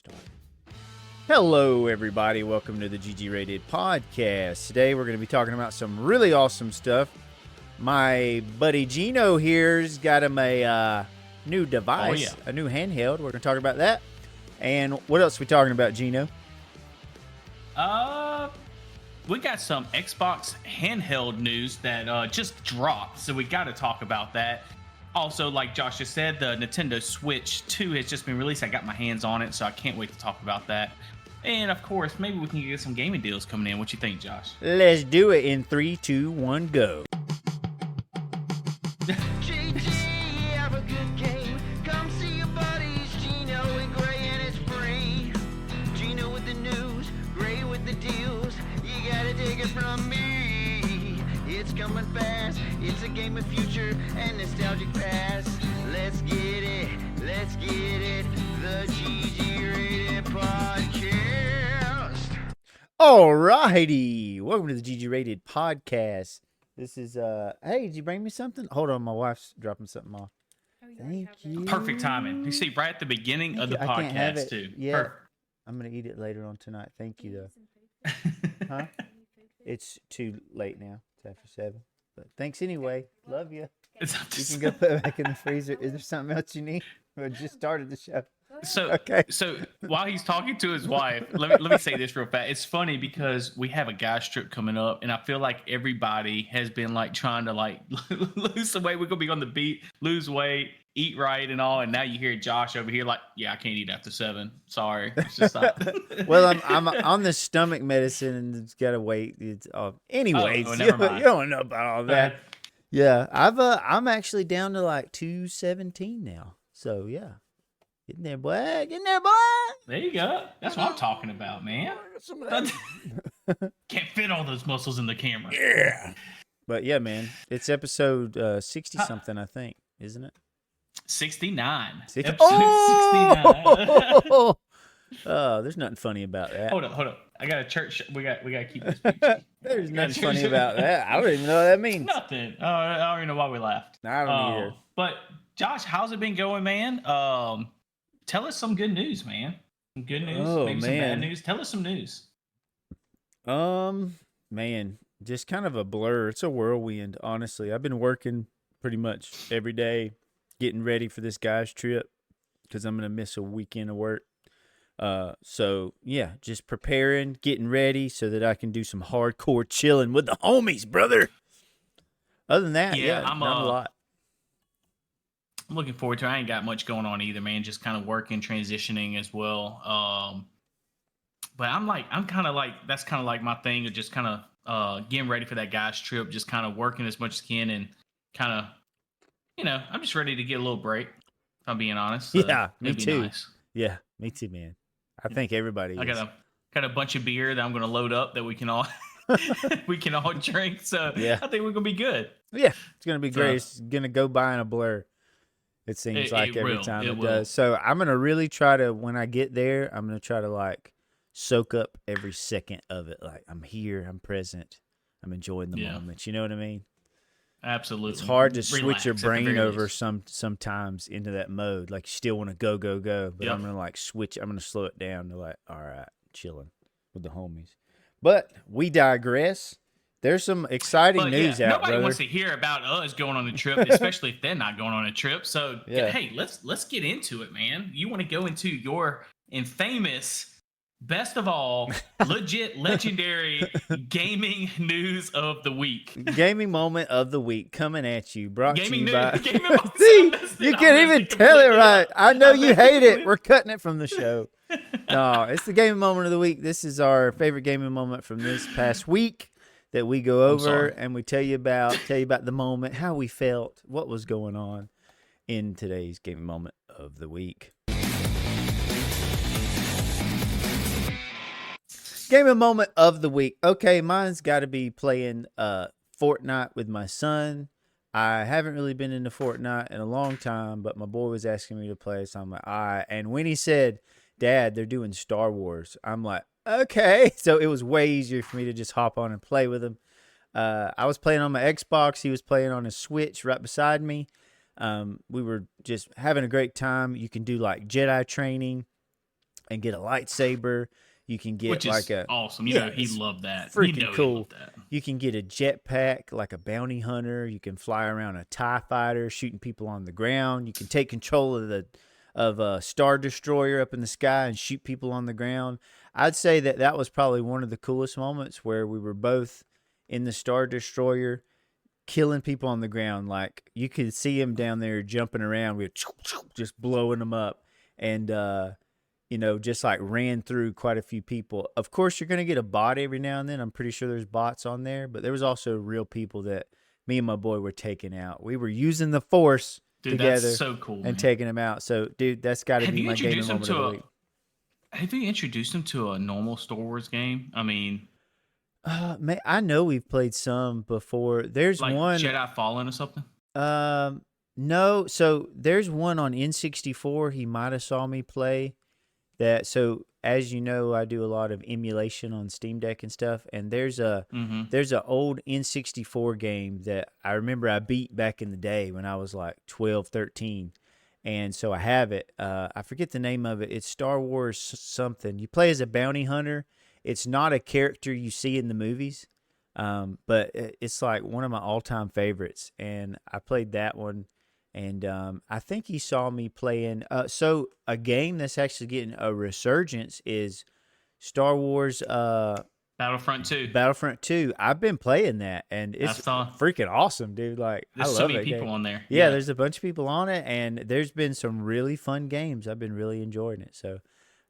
start. Hello, everybody. Welcome to the GGRated podcast. Today, we're going to be talking about some really awesome stuff. My buddy Gino here's got him a new device, a new handheld. We're going to talk about that. And what else are we talking about, Gino? We got some Xbox handheld news that just dropped, so we got to talk about that. Also, like Josh just said, the Nintendo Switch 2 has just been released. I got my hands on it, so I can't wait to talk about that. And, of course, maybe we can get some gaming deals coming in. What you think, Josh? Let's do it in 3, 2, 1, go. Have a good game. Come see your buddies, Gino and Gray, and it's free. Gino with the news, Gray with the deals. You gotta take it from me. It's coming fast. It's a game of future and nostalgic past. Let's get it. Let's get it. The GGRated podcast. Alrighty. Welcome to the GGRated podcast. This is, hey, did you bring me something? Hold on, my wife's dropping something off. Thank you. Perfect timing. You see, right at the beginning of the I can't have podcast, it. too. Yeah. Perfect. I'm going to eat it later on tonight. Thank you, though. Huh? It's too late now. It's after 7. But thanks anyway. Love you. It's up to You can go put it back in the freezer. Is there something else you need? We just started the show. So, Okay. so while he's talking to his wife, let me say this real fast. It's funny because we have a guys trip coming up, and I feel like everybody has been like trying to like lose some weight. We're gonna be on the beat, lose weight, eat right, and all. And now you hear Josh over here like, yeah, I can't eat after 7. Sorry, it's just not. Well, I'm on the stomach medicine and it's got to wait. It's anyways, never mind. You don't know about all that. Yeah, I'm actually down to like 217 now. So yeah, getting there, boy. Getting there, boy. There you go. That's what I'm talking about, man. Can't fit all those muscles in the camera. Yeah. But yeah, man, it's episode 60 something, I think, isn't it? 69. 60? Episode 69. Oh, there's nothing funny about that. Hold up. I got a church. We got to keep this PG. There's nothing funny about that. I don't even know what that means. Nothing. I don't even know why we laughed. I don't either. But Josh, how's it been going, man? Tell us some good news, man. Some good news, maybe some bad news. Tell us some news. Man, just kind of a blur. It's a whirlwind, honestly. I've been working pretty much every day, getting ready for this guy's trip because I'm gonna miss a weekend of work. So yeah, just preparing, getting ready so that I can do some hardcore chilling with the homies, brother. Other than that, yeah, I'm not a lot. I'm looking forward to it. I ain't got much going on either, man. Just kind of working, transitioning as well. But I'm kind of like, that's kind of like my thing of just kind of getting ready for that guy's trip, just kind of working as much as can and kind of, I'm just ready to get a little break, if I'm being honest. Yeah, me too. Nice. Yeah, me too, man. I think everybody I is. got a bunch of beer that I'm going to load up that we can all drink. So yeah. I think we're going to be good. Yeah, it's going to be great. It's going to go by in a blur. It seems like every time it does. So I'm going to really try to, when I get there, I'm going to try to like soak up every second of it. Like I'm here, I'm present, I'm enjoying the moment. You know what I mean? Absolutely. It's hard to switch your brain over sometimes into that mode. Like you still want to go. But I'm going to like switch. I'm going to slow it down to like, all right, chilling with the homies. But we digress. There's some exciting news out, nobody brother. wants to hear about us going on a trip, especially if they're not going on a trip. So, hey, let's get into it, man. You want to go into your infamous, best of all, legit, legendary gaming news of the week. Gaming moment of the week coming at you. Brought to you by... See, you can't even tell it right. I know you hate it. We're cutting it from the show. No, it's the gaming moment of the week. This is our favorite gaming moment from this past week that we go over and we tell you about the moment, how we felt, what was going on in today's gaming moment of the week. Gaming moment of the week. Okay, mine's got to be playing Fortnite with my son. I haven't really been into Fortnite in a long time, but my boy was asking me to play, so I'm like, all right. And when he said, Dad, they're doing Star Wars, I'm like, okay. So it was way easier for me to just hop on and play with him. I was playing on my Xbox. He was playing on his Switch right beside me. We were just having a great time. You can do like Jedi training and get a lightsaber. You can get Which like is a awesome. You yeah, know, he it's loved that. You freaking know, he cool. loved that. You can get a jetpack like a bounty hunter. You can fly around a TIE fighter shooting people on the ground. You can take control of a Star Destroyer up in the sky and shoot people on the ground. I'd say that was probably one of the coolest moments where we were both in the Star Destroyer killing people on the ground. Like you could see him down there jumping around. We were just blowing them up. And, just like ran through quite a few people. Of course, you're going to get a bot every now and then. I'm pretty sure there's bots on there, but there was also real people that me and my boy were taking out. We were using the force together that's so cool, and man. taking them out. So, dude, that's got to be my gaming moment of the week. Have you introduced him to a normal Star Wars game? I mean, man, I know we've played some before. There's like one Jedi Fallen or something. No. So there's one on N64. He might have saw me play that. So as you know, I do a lot of emulation on Steam Deck and stuff. And there's a old N64 game that I remember I beat back in the day when I was like 12, 13. And so I have it. I forget the name of it. It's Star Wars something. You play as a bounty hunter. It's not a character you see in the movies, but it's like one of my all-time favorites. And I played that one. And I think he saw me playing. So a game that's actually getting a resurgence is Star Wars Battlefront 2. Battlefront 2. I've been playing that, and it's freaking awesome, dude. Like, there's I love so many that people game. on there. Yeah, there's a bunch of people on it, and there's been some really fun games. I've been really enjoying it. So,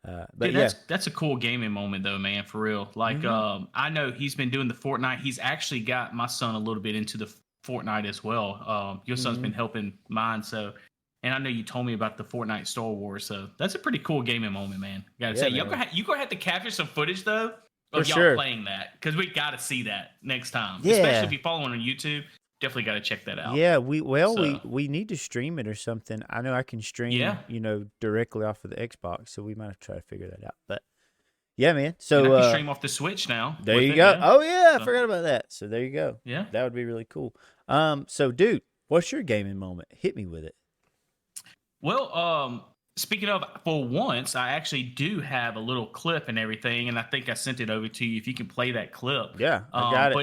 but dude, that's a cool gaming moment, though, man. For real. Like, I know he's been doing the Fortnite. He's actually got my son a little bit into the Fortnite as well. Your son's been helping mine, so. And I know you told me about the Fortnite Star Wars, so that's a pretty cool gaming moment, man. Gotta say, you're gonna have to capture some footage though of y'all playing that, because we gotta see that next time. Yeah. Especially if you're following on YouTube, definitely gotta check that out. Yeah, we need to stream it or something. I know I can stream, directly off of the Xbox, so we might have to try to figure that out. But yeah, man. So and I can stream off the Switch now. There you go. Yeah. Oh yeah, I forgot about that. So there you go. Yeah, that would be really cool. So dude, what's your gaming moment? Hit me with it. Well, speaking of, for once, I actually do have a little clip and everything, and I think I sent it over to you. If you can play that clip, yeah, I got it.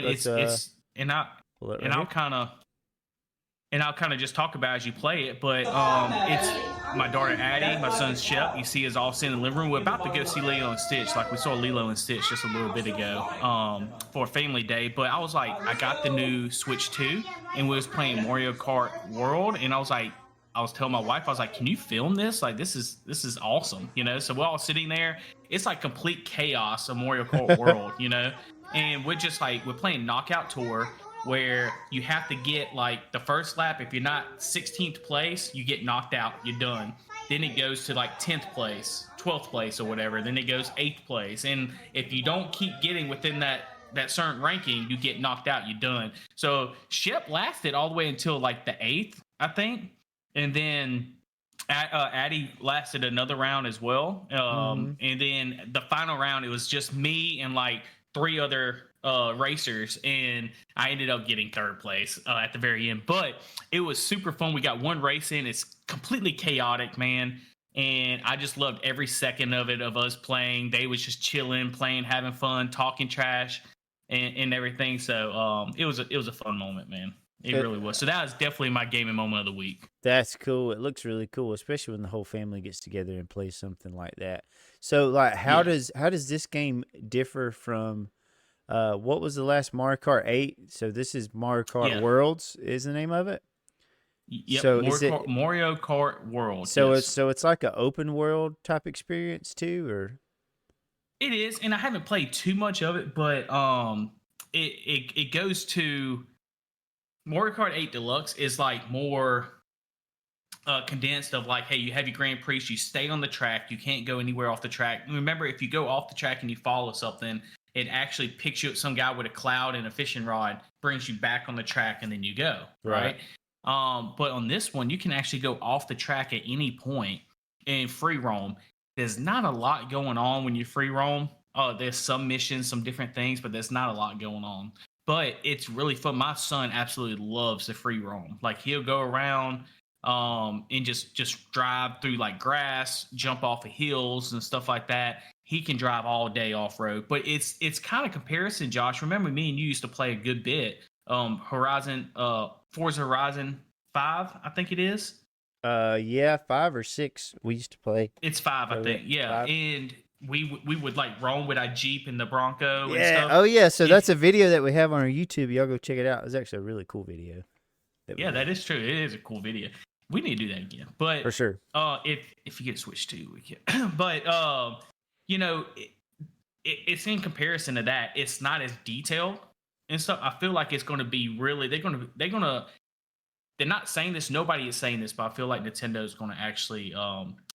But I'll kind of just talk about it as you play it. But it's my daughter Addie, my son Shep. You see us all sitting in the living room. We're about to go see Lilo and Stitch. Like we saw Lilo and Stitch just a little bit ago for Family Day. But I was like, I got the new Switch 2, and we was playing Mario Kart World, and I was telling my wife, I was like, can you film this? Like, this is awesome, So we're all sitting there. It's like complete chaos of Mario Kart World, And we're just like, we're playing Knockout Tour, where you have to get like the first lap. If you're not 16th place, you get knocked out. You're done. Then it goes to like 10th place, 12th place or whatever. Then it goes 8th place. And if you don't keep getting within that certain ranking, you get knocked out. You're done. So Shep lasted all the way until like the 8th, I think. And then Addie lasted another round as well. And then the final round, it was just me and like 3 other racers. And I ended up getting 3rd place at the very end. But it was super fun. We got one race in. It's completely chaotic, man. And I just loved every second of it, of us playing. They was just chilling, playing, having fun, talking trash and everything. So it was a fun moment, man. It really was. So that was definitely my gaming moment of the week. That's cool. It looks really cool, especially when the whole family gets together and plays something like that. So, like, how does this game differ from what was the last Mario Kart 8? So this is Mario Kart Worlds is the name of it. Yep. So Mario Kart World. So it's like an open world type experience too, or it is. And I haven't played too much of it, but it goes to. Mario Kart 8 Deluxe is like more condensed of like, hey, you have your Grand Prix, you stay on the track, you can't go anywhere off the track. And remember, if you go off the track and you follow something, it actually picks you up, some guy with a cloud and a fishing rod brings you back on the track, and then you go, right? But on this one, you can actually go off the track at any point and free roam. There's not a lot going on when you free roam. There's some missions, some different things, but there's not a lot going on. But it's really fun. My son absolutely loves the free roam. Like, he'll go around and just drive through like grass, jump off of hills and stuff like that. He can drive all day off road. But it's kind of comparison, Josh. Remember, me and you used to play a good bit. Forza Horizon 5, I think it is. Yeah, 5 or 6 we used to play. It's 5, I think. Yeah, 5. and we would like roam with our Jeep and the Bronco. Yeah. And stuff. Oh yeah. So that's a video that we have on our YouTube. Y'all go check it out. It's actually a really cool video. That is true. It is a cool video. We need to do that again. But for sure. If you get a Switch 2, we can. But you know, it's in comparison to that. It's not as detailed and stuff. I feel like it's going to be really. They're not saying this. Nobody is saying this, but I feel like Nintendo is going to actually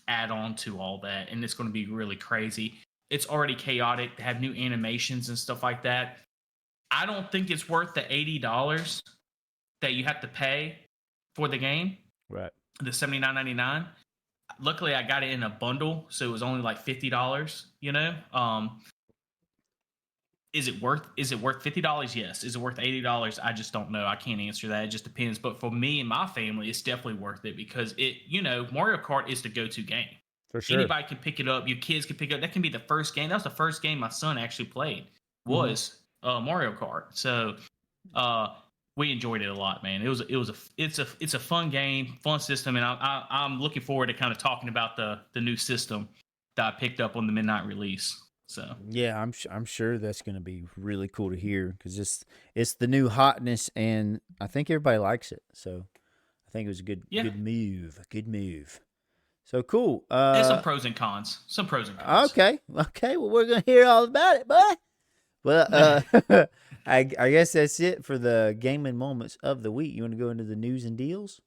add on to all that, and it's going to be really crazy. It's already chaotic. They have new animations and stuff like that. I don't think it's worth the $80 that you have to pay for the game. Right. The $79.99. Luckily, I got it in a bundle, so it was only like $50. You know. Is it worth $50? Yes. Is it worth $80? I just don't know. I can't answer that. It just depends. But for me and my family, it's definitely worth it because Mario Kart is the go-to game. For sure. Anybody can pick it up. Your kids can pick it up. That can be the first game. That was the first game my son actually played was Mario Kart. So we enjoyed it a lot, man. It's a fun game, fun system, and I'm looking forward to kind of talking about the new system that I picked up on the midnight release. So yeah, I'm sure that's going to be really cool to hear because it's the new hotness, and I think everybody likes it. So I think it was a good move. So cool. There's some pros and cons. Okay. Well, we're gonna hear all about it, boy. Well, I guess that's it for the gaming moments of the week. You want to go into the news and deals?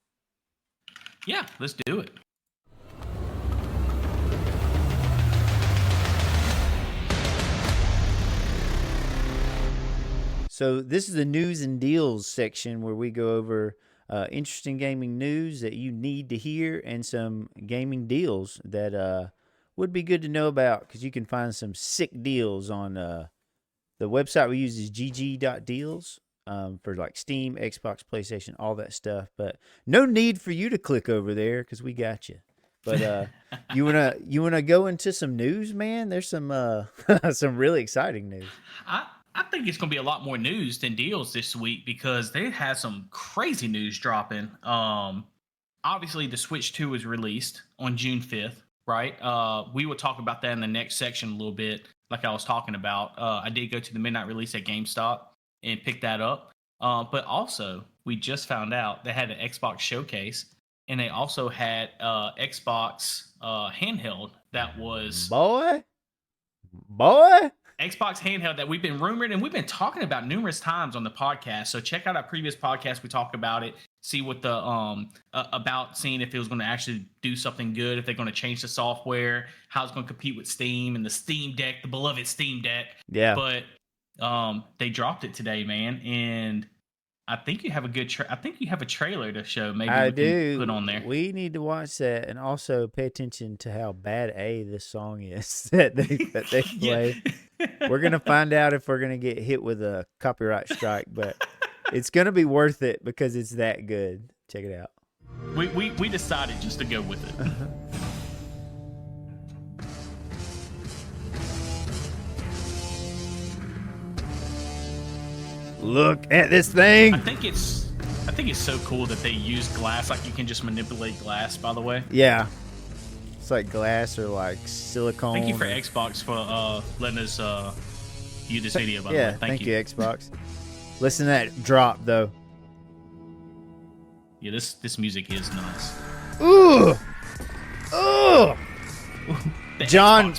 Yeah, let's do it. So this is the news and deals section where we go over interesting gaming news that you need to hear and some gaming deals that would be good to know about because you can find some sick deals on the website we use is gg.deals for like Steam, Xbox, PlayStation, all that stuff. But no need for you to click over there because we got you. But you wanna go into some news, man? There's some some really exciting news. I think it's going to be a lot more news than deals this week because they had some crazy news dropping. Obviously, the Switch 2 was released on June 5th, right? We will talk about that in the next section a little bit, like I was talking about. I did go to the midnight release at GameStop and pick that up. But also, we just found out they had an Xbox showcase, and they also had Xbox handheld that was... Boy? Xbox handheld that we've been rumored and we've been talking about numerous times on the podcast. So check out our previous podcast. We talked about it. See what the about seeing if it was going to actually do something good, if they're going to change the software, how it's going to compete with Steam and the Steam Deck, the beloved Steam Deck. Yeah. But they dropped it today, man, and I think you have a good. I think you have a trailer to show. Maybe I we do. can put on there. We need to watch that and also pay attention to how bad this song is that they play. We're gonna find out if we're gonna get hit with a copyright strike, but it's gonna be worth it because it's that good. Check it out. We decided just to go with it. Look at this thing. I think it's so cool that they use glass. Like you can just manipulate glass. By the way. Yeah. It's like glass or like silicone. Thank you for Xbox for letting us view this video. By the way, thank you Xbox. Listen to that drop though. Yeah, this music is nice. Ooh. John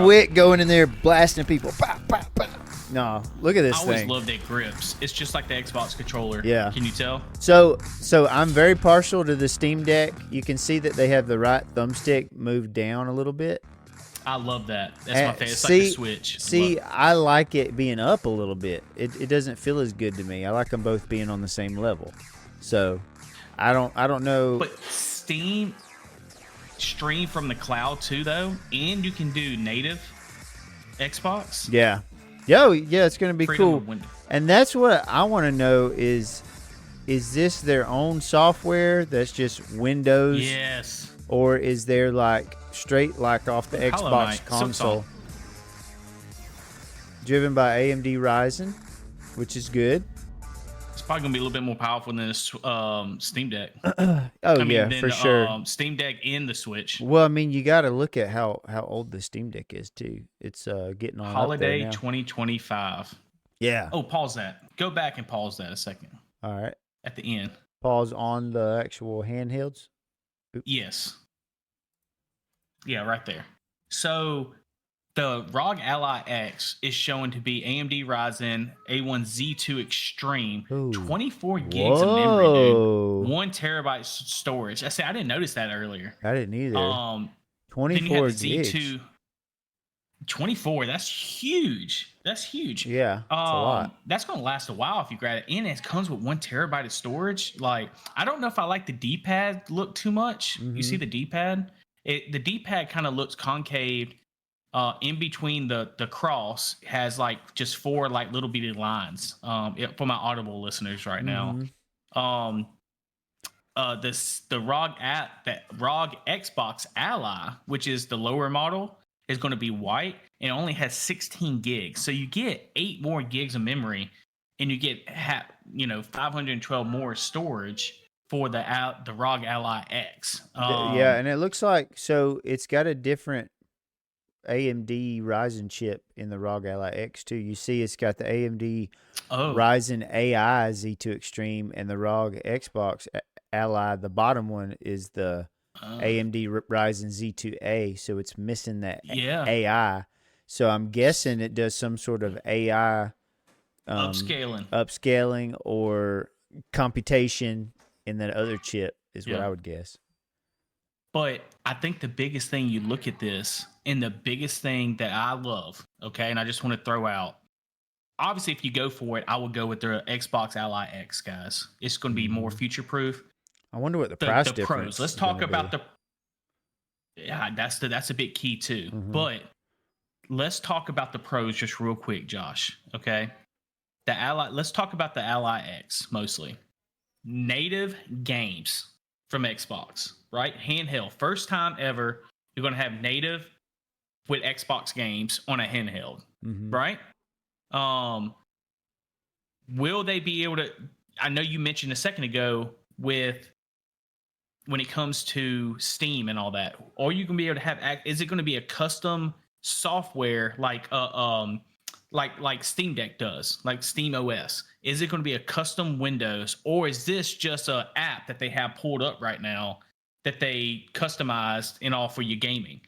Wick going in there blasting people. Pow, pow, pow. No, look at this thing. I always loved it grips. It's just like the Xbox controller. Yeah. Can you tell? So I'm very partial to the Steam Deck. You can see that they have the right thumbstick moved down a little bit. I love that. That's my favorite. It's like the Switch. I like it being up a little bit. It doesn't feel as good to me. I like them both being on the same level. So I don't know. But Steam stream from the cloud too, though, and you can do native Xbox. Yeah. Yeah, it's going to be cool. And that's what I want to know is is this their own software that's just Windows, Yes. or is there like straight like off the Hollow Xbox Knight, console? Silksong. Driven by AMD Ryzen, which is good. It's probably gonna be a little bit more powerful than the Steam Deck. Yeah, for sure. Steam Deck in the Switch. Well, I mean, you got to look at how old the Steam Deck is too. It's getting on up there Holiday now. 2025. Yeah. Oh, pause that. Go back and pause that a second. All right. At the end. Pause on the actual handhelds. Oop. Yes. Yeah, right there. So the ROG Ally X is shown to be AMD Ryzen A1Z2 Extreme, Ooh. 24 gigs of memory, Whoa. dude. 1 terabyte storage. I didn't notice that earlier. I didn't either. Then you 24 have the gigs. Z2 24. That's huge. That's huge. Yeah, it's a lot. That's gonna last a while if you grab it. And it comes with 1 terabyte of storage. Like, I don't know if I like the D-pad look too much. You see the D-pad? The D-pad kind of looks concave. In between the cross has like just 4 like little bitty lines. For my Audible listeners right now. The ROG Xbox Ally, which is the lower model, is going to be white and it only has 16 gigs. So you get 8 more gigs of memory, and you get 512 more storage for the ROG Ally X. Yeah, and it looks like it's got a different AMD Ryzen chip in the ROG Ally X too. You see, it's got the AMD Ryzen AI Z2 Extreme, and the ROG Xbox Ally. The bottom one is the AMD Ryzen Z2A, so it's missing that AI. So I'm guessing it does some sort of AI upscaling or computation in that other chip is what I would guess. But I think the biggest thing you look at this, and the biggest thing that I love, okay, and I just want to throw out, obviously if you go for it, I would go with the Xbox Ally X, guys. It's going to be more future proof. I wonder what the price difference. Pros. Let's talk about that's a big key too. But let's talk about the pros just real quick, Josh. Okay, let's talk about the Ally X mostly. Native games from Xbox, right? Handheld, first time ever you're going to have native with Xbox games on a handheld, right? Will they be able to? I know you mentioned a second ago when it comes to Steam and all that, are you going to be able to have? Is it going to be a custom software like Steam Deck does, like Steam OS? Is it going to be a custom Windows, or is this just an app that they have pulled up right now that they customized and all for your gaming?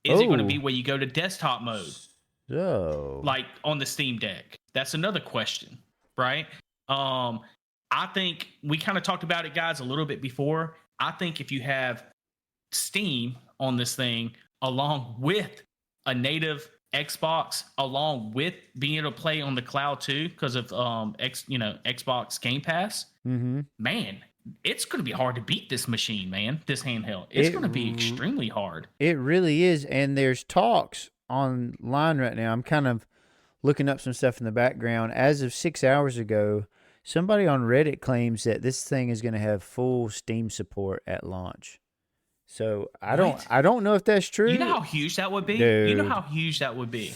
Is it going to be where you go to desktop mode, like on the Steam Deck? That's another question, right? I think we kind of talked about it, guys, a little bit before. I think if you have Steam on this thing, along with a native Xbox, along with being able to play on the cloud too, because of Xbox Game Pass, man, it's going to be hard to beat this machine, man. This handheld, it's going to be extremely hard. It really is, and there's talks online right now. I'm kind of looking up some stuff in the background. As of 6 hours ago, somebody on Reddit claims that this thing is going to have full Steam support at launch. So I don't know if that's true. You know how huge that would be? Dude. You know how huge that would be?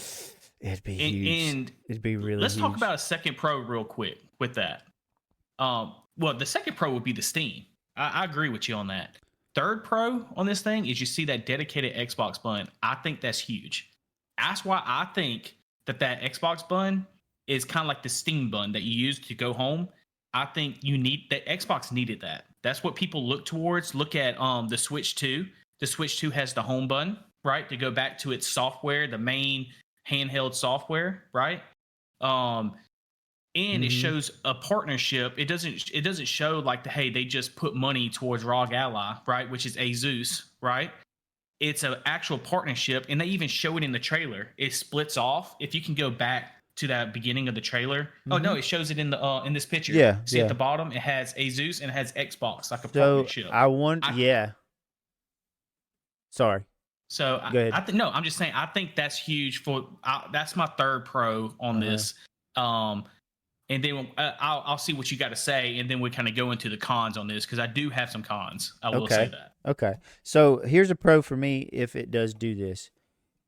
It'd be huge. And it'd be really let's huge. talk about a second Pro real quick with that. Well, the second Pro would be the Steam. I agree with you on that. Third Pro on this thing is you see that dedicated Xbox button. I think that's huge. That's why I think that Xbox button is kind of like the Steam button that you use to go home. I think Xbox needed that. That's what people look towards. Look at the Switch 2. The Switch 2 has the home button, right? To go back to its software, the main handheld software, right? And it shows a partnership. It doesn't show like hey, they just put money towards ROG Ally, right? Which is Asus, right? It's an actual partnership, and they even show it in the trailer. It splits off. If you can go back to that beginning of the trailer. Oh no, it shows it in the in this picture. Yeah. See at the bottom, it has Asus and it has Xbox, like a partnership. Sorry. So go ahead. I'm just saying. I think that's huge for. That's my third Pro on this. And and then I'll see what you got to say, and then we kind of go into the cons on this, because I do have some cons. I will say that. Okay. So here's a pro for me if it does do this.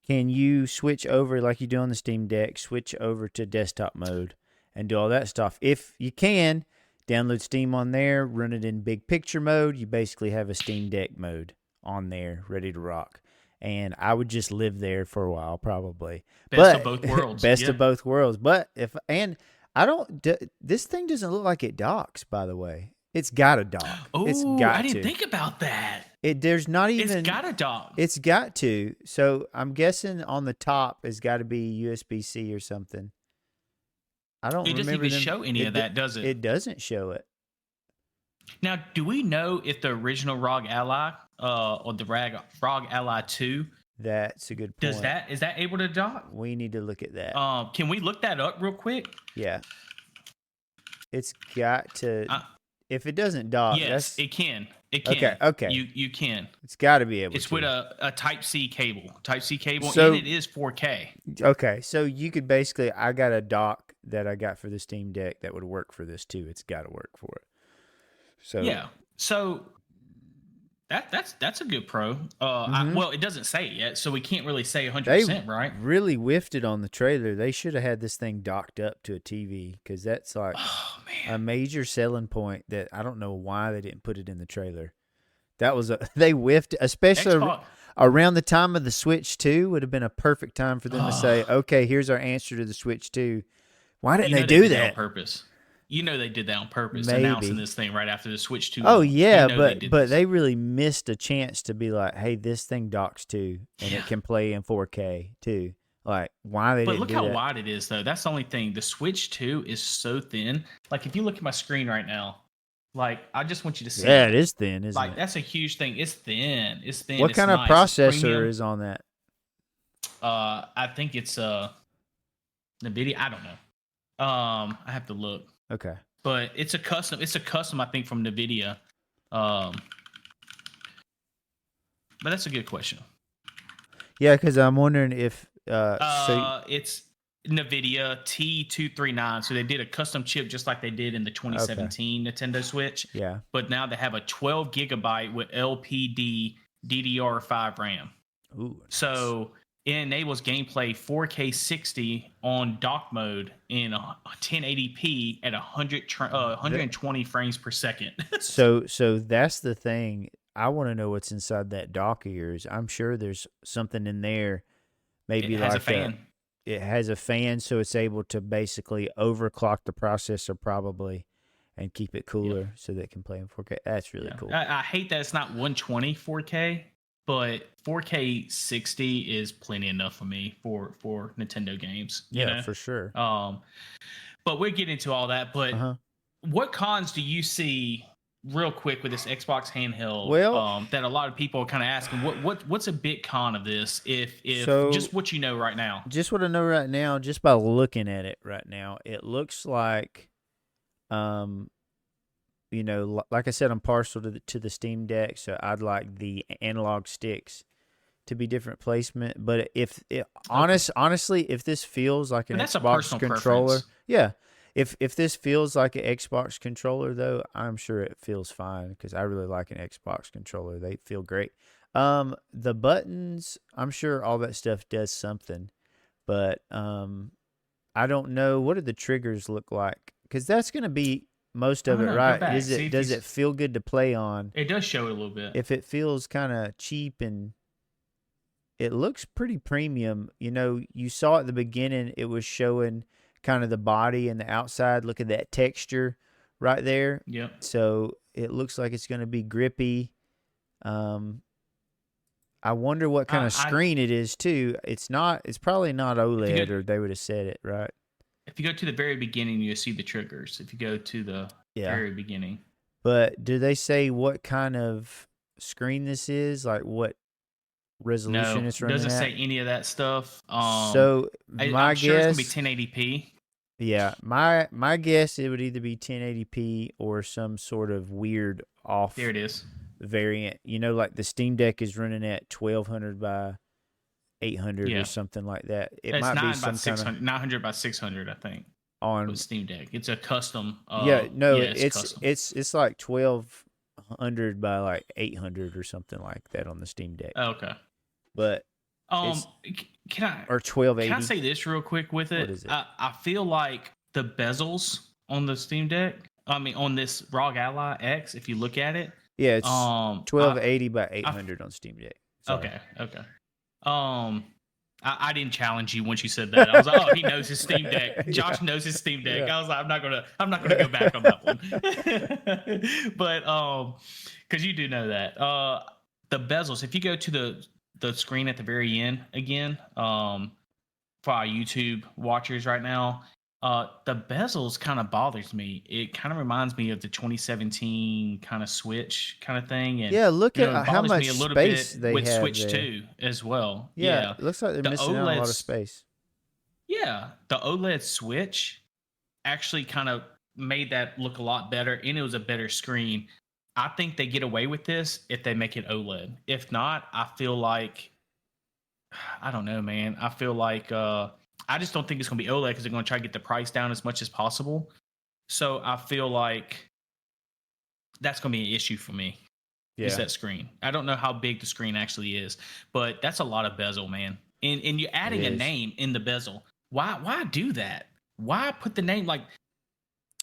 Can you switch over like you do on the Steam Deck, switch over to desktop mode and do all that stuff? If you can, download Steam on there, run it in big picture mode. You basically have a Steam Deck mode on there ready to rock. And I would just live there for a while, probably. Best of both worlds. Best of both worlds. But this thing doesn't look like it docks, by the way. It's got a dock. Oh, I didn't think about that. There's not even. It's got a dock. It's got to. So I'm guessing on the top it's got to be USB-C or something. I don't remember. It doesn't even show any of that, does it? It doesn't show it. Now, do we know if the original ROG Ally or the ROG Ally 2? That's a good point. Is that able to dock? We need to look at that. Can we look that up real quick? Yeah. It's got to. If it doesn't dock, yes, it can. It can. Okay. You can. It's got to be able to. It's with a Type-C cable. So, and it is 4K. Okay, so you could basically, I got a dock that I got for the Steam Deck that would work for this too. It's got to work for it. So yeah. So that's a good pro. Well, it doesn't say it yet, so we can't really say 100%, right? Really whiffed it on the trailer. They should have had this thing docked up to a TV, because that's like a major selling point that I don't know why they didn't put it in the trailer. They whiffed, especially around the time of the Switch 2 would have been a perfect time for them to say, okay, here's our answer to the Switch 2. Why didn't they do that? On purpose. You know they did that on purpose, Maybe. announcing this thing right after the Switch 2. Oh, yeah, but they really missed a chance to be like, hey, this thing docks too, and it can play in 4K too. Like, why they didn't do that? But look how wide it is, though. That's the only thing. The Switch 2 is so thin. Like, if you look at my screen right now, like, I just want you to see it is thin, isn't it? Like, that's a huge thing. It's thin. It's thin. What kind of processor is on that? I think it's NVIDIA. I don't know. I have to look. Okay. But it's a custom, I think, from NVIDIA. But that's a good question. Yeah, because I'm wondering if it's NVIDIA T239. So they did a custom chip just like they did in the 2017 Nintendo Switch. Yeah. But now they have a 12 gigabyte with LPD DDR5 RAM. Ooh. So it enables gameplay 4K 60 on dock mode in 1080p at 120 frames per second. So that's the thing. I want to know what's inside that dock of yours. I'm sure there's something in there. Maybe it has a fan. It has a fan, so it's able to basically overclock the processor probably and keep it cooler so that it can play in 4K. That's really cool. I hate that it's not 120 4K. But 4K 60 is plenty enough for me for Nintendo games. You know? For sure. But we'll get into all that. But what cons do you see, real quick, with this Xbox handheld? Well, that a lot of people are kind of asking, what's a big con of this? If just what you know right now, just what I know right now, just by looking at it right now, it looks like, you know, like I said, I'm partial to the Steam Deck, so I'd like the analog sticks to be different placement. But honestly, if this feels like an Xbox controller, if this feels like an Xbox controller, though, I'm sure it feels fine because I really like an Xbox controller. They feel great. The buttons, I'm sure all that stuff does something, but I don't know. What do the triggers look like? Because that's going to be most of it, right? Does it feel good to play on? It does show it a little bit. If it feels kind of cheap and it looks pretty premium, you know, you saw at the beginning it was showing kind of the body and the outside. Look at that texture right there. Yeah. So it looks like it's going to be grippy. I wonder what kind of screen it is too. It's probably not OLED, or they would have said it, right? If you go to the very beginning, you'll see the triggers. If you go to the very beginning. But do they say what kind of screen this is? Like what resolution it's running at? No, it doesn't say any of that stuff. So I'm sure it's going to be 1080p. Yeah, my guess, it would either be 1080p or some sort of weird off there it is variant. You know, like the Steam Deck is running at 1200 by 800 or something like that. It might be some kind of 900 by 600, I think. on Steam Deck. It's a custom. it's custom. it's like 1200 by like 800 or something like that on the Steam Deck. Okay. But can I or 1280? Can I say this real quick with it? What is it? I feel like the bezels on the Steam Deck. I mean, on this ROG Ally X, if you look at it. Yeah, it's 1280 by 800 on Steam Deck. Sorry. Okay. I didn't challenge you once you said that. I was like, oh, he knows his Steam Deck. Josh knows his Steam Deck. Yeah. I was like, I'm not gonna go back on that one. But because you do know that the bezels. If you go to the screen at the very end again, for our YouTube watchers right now, the bezels kind of bothers me. It kind of reminds me of the 2017 kind of Switch kind of thing. And yeah, look at it how bothers much me a little space bit they with have Switch there. 2 as well. Yeah, it looks like they're missing out on a lot of space. Yeah, the OLED Switch actually kind of made that look a lot better, and it was a better screen. I think they get away with this if they make it OLED. If not, I feel like, I don't know, man. I feel like I just don't think it's going to be OLED because they're going to try to get the price down as much as possible. So I feel like that's going to be an issue for me. Yeah. Is that screen? I don't know how big the screen actually is, but that's a lot of bezel, man. And you're adding a name in the bezel. Why do that? Why put the name like?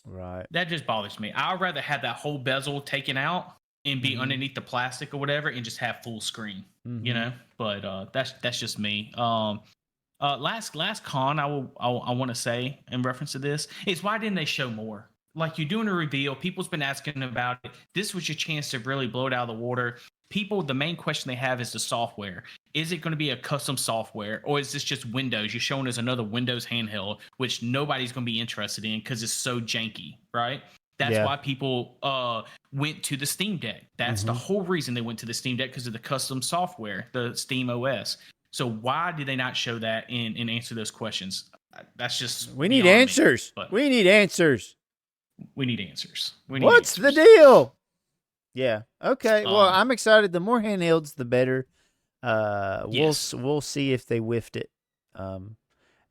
Right. That just bothers me. I'd rather have that whole bezel taken out and be underneath the plastic or whatever, and just have full screen. You know, but that's just me. Last con I want to say in reference to this is, why didn't they show more? Like, you're doing a reveal, people's been asking about it. This was your chance to really blow it out of the water. People, the main question they have is the software. Is it going to be a custom software, or is this just Windows? You're showing us another Windows handheld, which nobody's going to be interested in because it's so janky, right? That's why people went to the Steam Deck. That's the whole reason they went to the Steam Deck, because of the custom software, the Steam OS. So why did they not show that and answer those questions? That's just we need answers. We need answers. We need answers. What's the deal? Yeah. Okay. Well, I'm excited. The more handhelds, the better. We'll see if they whiffed it.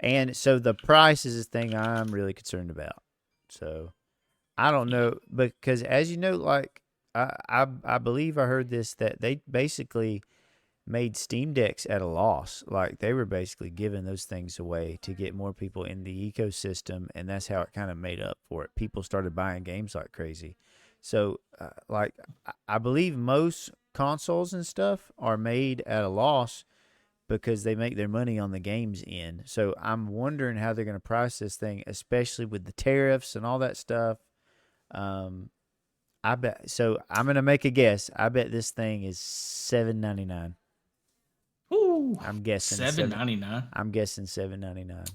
And so the price is the thing I'm really concerned about. So I don't know, because as you know, like I believe I heard this, that they basically made Steam Decks at a loss. Like, they were basically giving those things away to get more people in the ecosystem, and that's how it kind of made up for it. People started buying games like crazy. So, like, I believe most consoles and stuff are made at a loss because they make their money on the games end. So I'm wondering how they're going to price this thing, especially with the tariffs and all that stuff. I bet. So I'm going to make a guess. I bet this thing is $7.99. Ooh, I'm guessing $7.99. I'm guessing $7.99.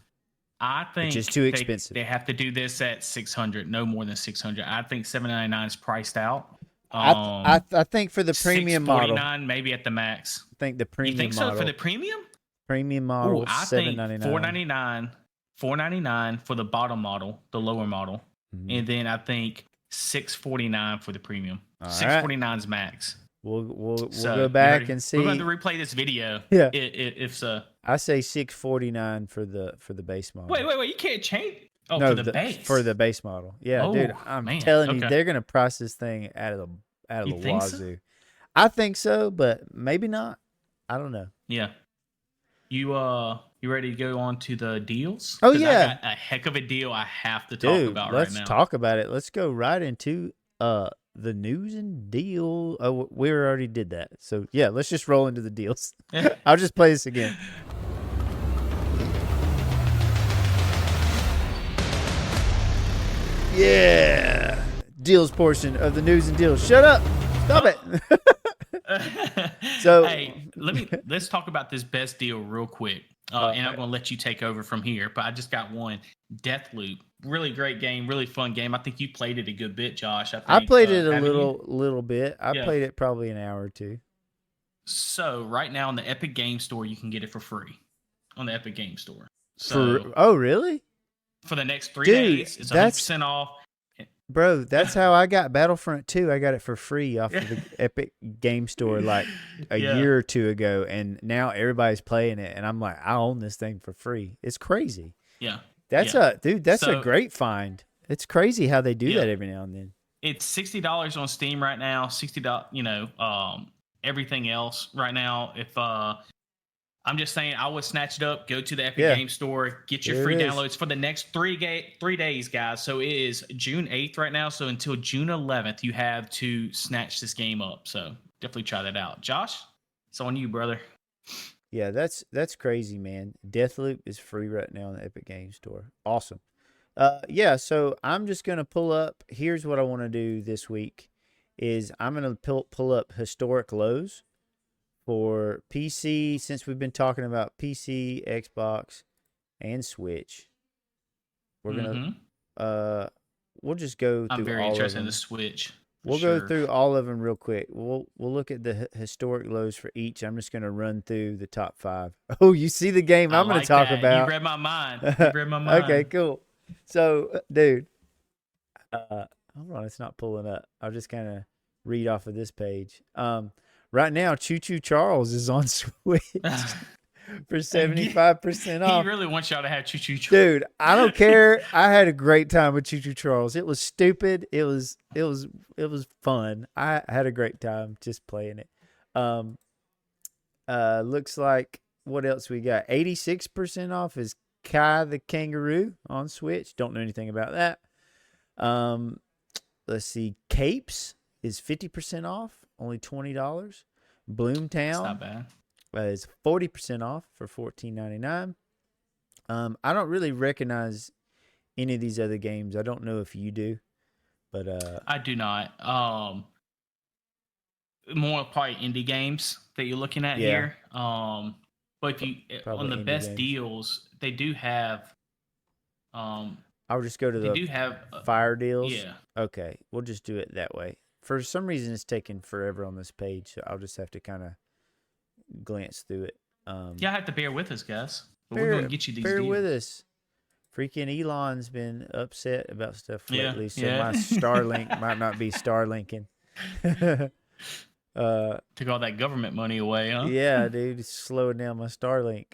I think which is too expensive. They have to do this at $600, no more than $600. I think $7.99 is priced out. I think for the premium model, $649 maybe at the max. I think the premium. You think model, so for the premium? Premium model, Ooh, I think $7.99. $4.99 for the bottom model, the lower model, and then I think $6.49 for the premium. $6.49 is max. We'll go back and see. We're going to replay this video. Yeah. If so. I say $6.49 for the base model. Wait! You can't change. Oh, no, for the base. For the base model. Yeah, dude. I'm telling you, they're gonna price this thing out of the wazoo. So? I think so, but maybe not. I don't know. Yeah. You ready to go on to the deals? Oh yeah. I got a heck of a deal I have to talk about right now. Let's talk about it. Let's go right into the news and deal. Oh, we already did that. So yeah, let's just roll into the deals. I'll just play this again. Yeah. Deals portion of the news and deals. Shut up. Stop it. So hey, let's talk about this best deal real quick. And I'm going to let you take over from here, but I just got one. Deathloop. Really great game, really fun game. I think you played it a good bit, Josh. I played it a little bit. I played it probably an hour or two. So right now on the Epic Game Store, you can get it for free on the Epic Game Store. So oh, really? For the next 3 days, it's 100% off. Bro, that's how I got Battlefront 2. I got it for free off of the Epic Game Store like a year or two ago, and now everybody's playing it, and I'm like, I own this thing for free. It's crazy. Yeah. That's Yeah. that's a So great find. It's crazy how they do yeah, that every now and then. it's $60 on Steam right now. $60. Everything else right now. If I'm just saying, I would snatch it up. Go to the Epic Yeah. Game Store. Get your There it free is. downloads for the next 3 days, guys. So it is June 8th right now. So until June 11th, you have to snatch this game up. So definitely try that out. Josh, it's on you, brother. Yeah, that's crazy, man. Deathloop is free right now in the Epic Games Store. Awesome. Yeah, so I'm just gonna pull up. Here's what I want to do this week: is I'm gonna pull up historic lows for PC, since we've been talking about PC, Xbox, and Switch. We're gonna we'll just go I'm through very all of interested in them. the Switch. We'll Sure. go through all of them real quick. We'll look at the historic lows for each. I'm just going to run through the top 5. Oh, you see the game I'm going to talk that. about. You read my mind. You read my mind. Okay, cool. So, dude, hold on, it's not pulling up. I'll just kind of read off of this page. Right now, Choo Choo Charles is on Switch for 75% off. He really wants y'all to have Choo Choo Charles. Dude, I don't care. I had a great time with Choo Choo Charles. It was stupid. It was fun. I had a great time just playing it. Looks like, what else we got? 86% off is Kai the Kangaroo on Switch. Don't know anything about that. Let's see. Capes is 50% off, only $20. Bloomtown. That's not bad. Is 40% off for $14.99. I don't really recognize any of these other games. I don't know if you do, but I do not. More probably indie games that you're looking at here. But if you Probably on the indie best games. deals, they do have. I'll just go to They the do have fire deals. Yeah. Okay, we'll just do it that way. For some reason, it's taking forever on this page, so I'll just have to kind of glance through it. Yeah, I have to bear with us, guys. But we're going to get you these bear deals. with us. Freaking Elon's been upset about stuff lately, so yeah. my Starlink might not be Starlinking. Took all that government money away, huh? Yeah, dude, it's slowing down my Starlink.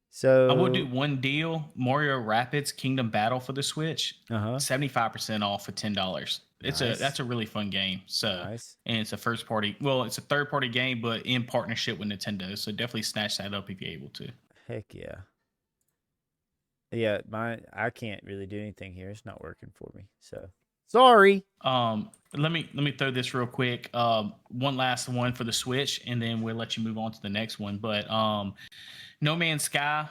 So I will do one deal: Mario Rapids Kingdom Battle for the Switch, 75% off for $10. That's a really fun game. So nice. And it's a first party. Well, it's a third party game, but in partnership with Nintendo. So definitely snatch that up if you're able to. Heck yeah. Yeah, I can't really do anything here. It's not working for me. So sorry. Let me throw this real quick. One last one for the Switch, and then we'll let you move on to the next one. But No Man's Sky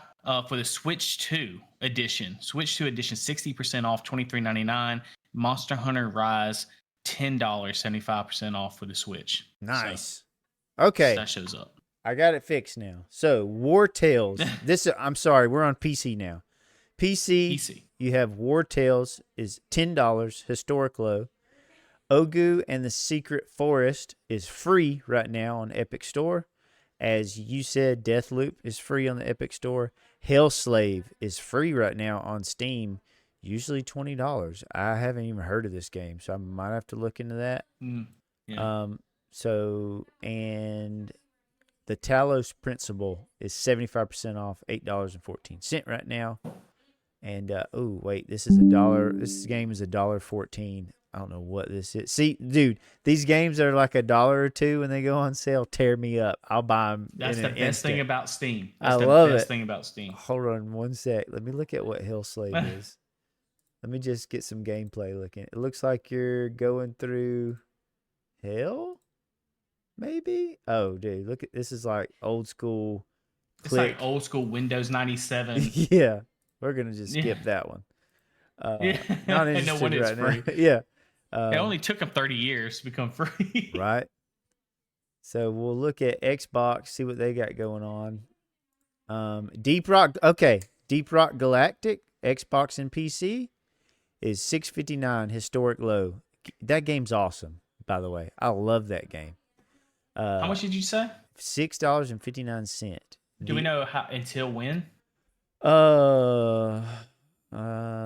for the Switch 2 edition. Switch 2 edition, 60% off, $23.99. Monster Hunter Rise, $10, 75% off for the Switch. Nice. So, okay. That shows up. I got it fixed now. So War Tales. I'm sorry, we're on PC now. PC. You have War Tales is $10, historic low. Ogu and the Secret Forest is free right now on Epic Store. As you said, Deathloop is free on the Epic Store. Hellslave is free right now on Steam, usually $20. I haven't even heard of this game, so I might have to look into that. Yeah. And the Talos Principle is 75% off, $8.14 right now. And this is $1. This game is $1.14. I don't know what this is. See, dude, these games are like $1 or $2 when they go on sale. Tear me up. I'll buy them. That's the best thing about Steam. That's the best thing about Steam. Hold on one sec. Let me look at what Hellslave is. Let me just get some gameplay looking. It looks like you're going through hell, maybe. Oh, dude, look at this. Is like old school. It's like old school Windows 97. Yeah, we're gonna just skip that one. Not interested no one is right free. now. Yeah. It only took them 30 years to become free. Right. So we'll look at Xbox, see what they got going on. Deep Rock Galactic, Xbox and PC is $6.59 historic low. That game's awesome, by the way. I love that game. How much did you say? $6.59. Do we know until when? Can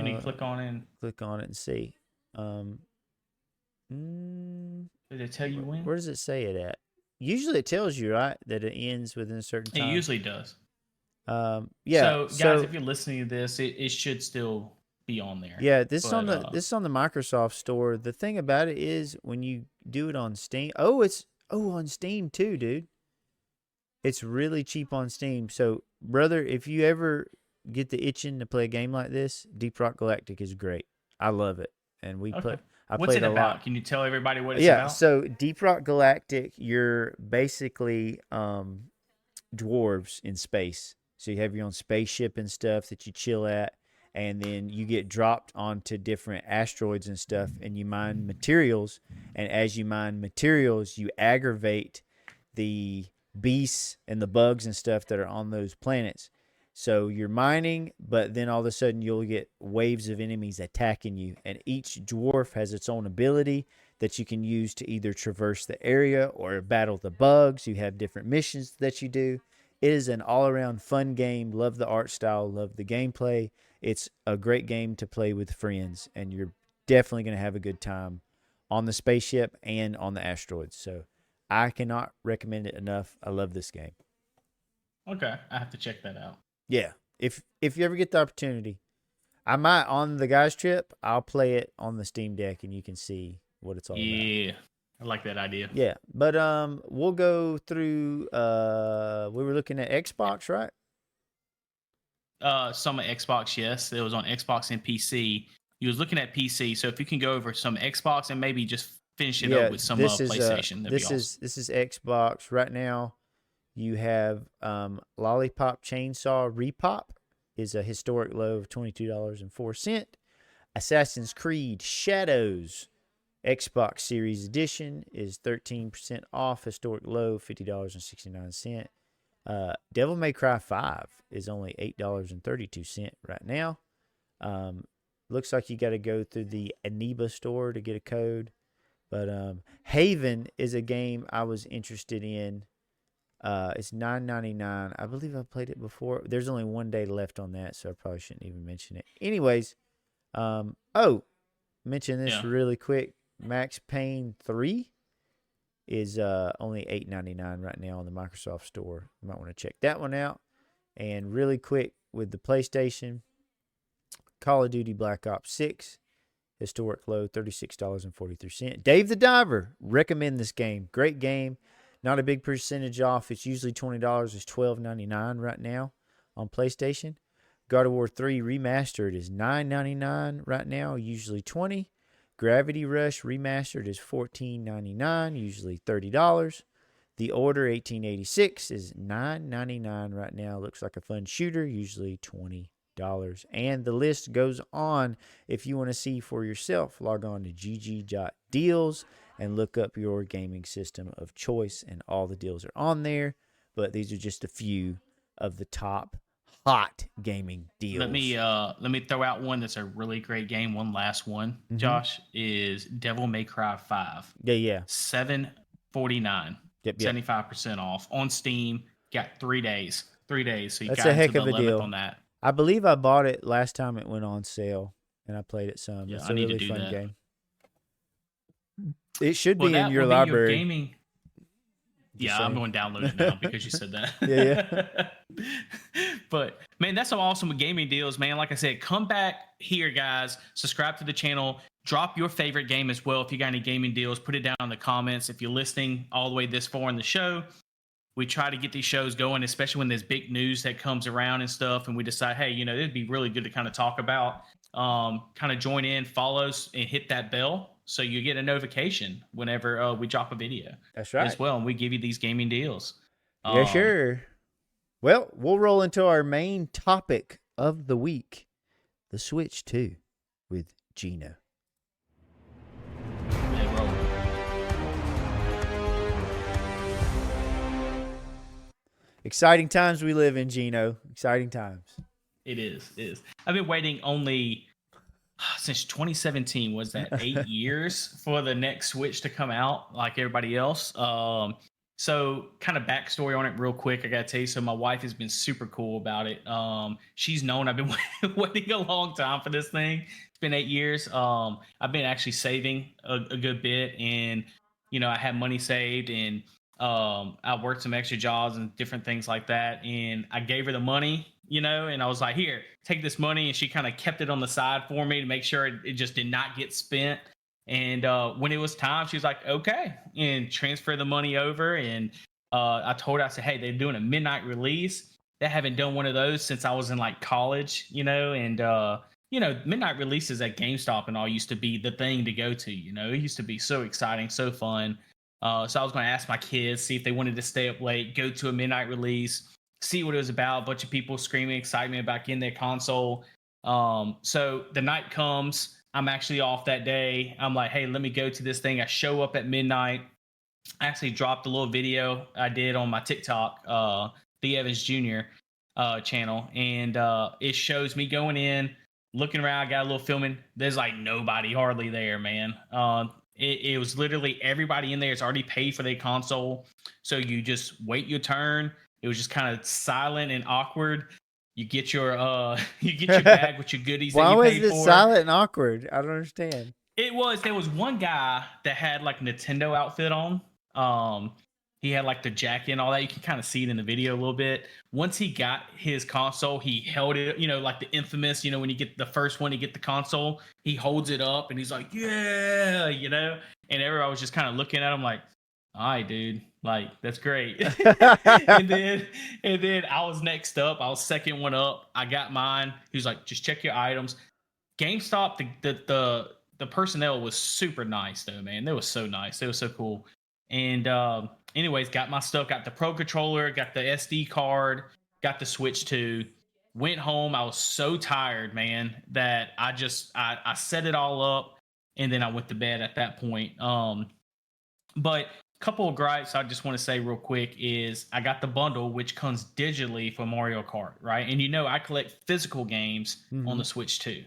you click on it? Click on it and see. Did it tell you when? Where does it say it at? Usually it tells you, right, that it ends within a certain time. It usually does. Yeah. So, guys, if you're listening to this, it should still be on there. Yeah, this is But, on the Microsoft Store. The thing about it is when you do it on Steam. On Steam too, dude. It's really cheap on Steam. So, brother, if you ever get the itching to play a game like this, Deep Rock Galactic is great. I love it, and okay. I What's played it a about? lot. Can you tell everybody what it's Yeah, about? so Deep Rock Galactic, you're basically dwarves in space. So you have your own spaceship and stuff that you chill at, and then you get dropped onto different asteroids and stuff, and you mine materials. And as you mine materials, you aggravate the beasts and the bugs and stuff that are on those planets. So you're mining, but then all of a sudden you'll get waves of enemies attacking you, and each dwarf has its own ability that you can use to either traverse the area or battle the bugs. You have different missions that you do. It is an all-around fun game. Love the art style, love the gameplay. It's a great game to play with friends, and you're definitely going to have a good time on the spaceship and on the asteroids. So I cannot recommend it enough. I love this game. Okay, I have to check that out. Yeah, if you ever get the opportunity, I might on the guys trip. I'll play it on the Steam Deck, and you can see what it's all about. Yeah, I like that idea. Yeah, but we'll go through. We were looking at Xbox, right? Some Xbox, yes. It was on Xbox and PC. You was looking at PC, so if you can go over some Xbox and maybe just finish it up with some PlayStation, that'd be awesome. This is Xbox right now. You have Lollipop Chainsaw Repop is a historic low of $22.04. Assassin's Creed Shadows Xbox Series Edition is 13% off, historic low $50.69. Devil May Cry 5 is only $8.32 right now. Looks like you got to go through the Aniba store to get a code. But Haven is a game I was interested in. It's $9.99. I believe I played it before. There's only 1 day left on that, so I probably shouldn't even mention it. Anyways, mention this really quick. Max Payne 3 is only $8.99 right now on the Microsoft Store. You might want to check that one out. And really quick with the PlayStation, Call of Duty Black Ops 6, historic low, $36.43. Dave the Diver, recommend this game. Great game. Not a big percentage off. It's usually $20. It's $12.99 right now on PlayStation. God of War 3 Remastered is $9.99 right now, usually $20. Gravity Rush Remastered is $14.99, usually $30. The Order 1886 is $9.99 right now. Looks like a fun shooter, usually $20. And the list goes on. If you want to see for yourself, log on to gg.deals and look up your gaming system of choice, and all the deals are on there. But these are just a few of the top hot gaming deals. Let me throw out one that's a really great game. One last one, Josh, is Devil May Cry 5. Yeah. $7.49. Yep. 75% off on Steam. Got 3 days. 3 days. So you That's got a heck into of the a 11th deal on that. I believe I bought it last time it went on sale, and I played it some. Yeah, it's I a need really to do fun that. game. It should be in your library. Gaming. Yeah, I'm going to download it now because you said that. Yeah. But, man, that's some awesome gaming deals, man. Like I said, come back here, guys. Subscribe to the channel. Drop your favorite game as well. If you got any gaming deals, put it down in the comments. If you're listening all the way this far in the show, we try to get these shows going, especially when there's big news that comes around and stuff, and we decide, hey, it'd be really good to kind of talk about. Kind of join in, follow us, and hit that bell so you get a notification whenever we drop a video. That's right. As well, and we give you these gaming deals. Yeah, sure. Well, we'll roll into our main topic of the week, the Switch 2 with Gino. Exciting times we live in, Gino. Exciting times. It is. I've been waiting only since 2017. Was that 8 years for the next Switch to come out like everybody else? So kind of backstory on it real quick. I got to tell you, so my wife has been super cool about it. She's known I've been waiting a long time for this thing. It's been 8 years. I've been actually saving a good bit, and I had money saved, and I worked some extra jobs and different things like that, and I gave her the money, and I was like, here, take this money. And she kind of kept it on the side for me to make sure it just did not get spent. And when it was time, she was like, okay, and transfer the money over. And I told her, I said, hey, they're doing a midnight release. They haven't done one of those since I was in like college, and midnight releases at GameStop and all used to be the thing to go to. It used to be so exciting, so fun. So I was going to ask my kids, see if they wanted to stay up late, go to a midnight release, see what it was about. A bunch of people screaming excitement about getting their console. So the night comes. I'm actually off that day. I'm like, hey, let me go to this thing. I show up at midnight. I actually dropped a little video I did on my TikTok, the Evans Jr. Channel. And it shows me going in, looking around. I got a little filming. There's like nobody hardly there, man. It was literally everybody in there is already paid for their console. So you just wait your turn. It was just kind of silent and awkward. You get your bag with your goodies that you paid for. Why was it silent and awkward? I don't understand. There was one guy that had like Nintendo outfit on. He had like the jacket and all that. You can kind of see it in the video a little bit. Once he got his console, he held it, like the infamous, when you get the first one, you get the console, he holds it up and he's like, yeah, and everybody was just kind of looking at him like, all right, dude, like, that's great. and then I was next up. I was second one up. I got mine. He was like, just check your items. GameStop, the personnel was super nice though, man. They were so nice. They were so cool. And anyways, got my stuff, got the Pro Controller, got the SD card, got the Switch 2, went home. I was so tired, man, that I set it all up and then I went to bed at that point. But a couple of gripes I just want to say real quick is I got the bundle, which comes digitally for Mario Kart, right? And I collect physical games on the Switch 2.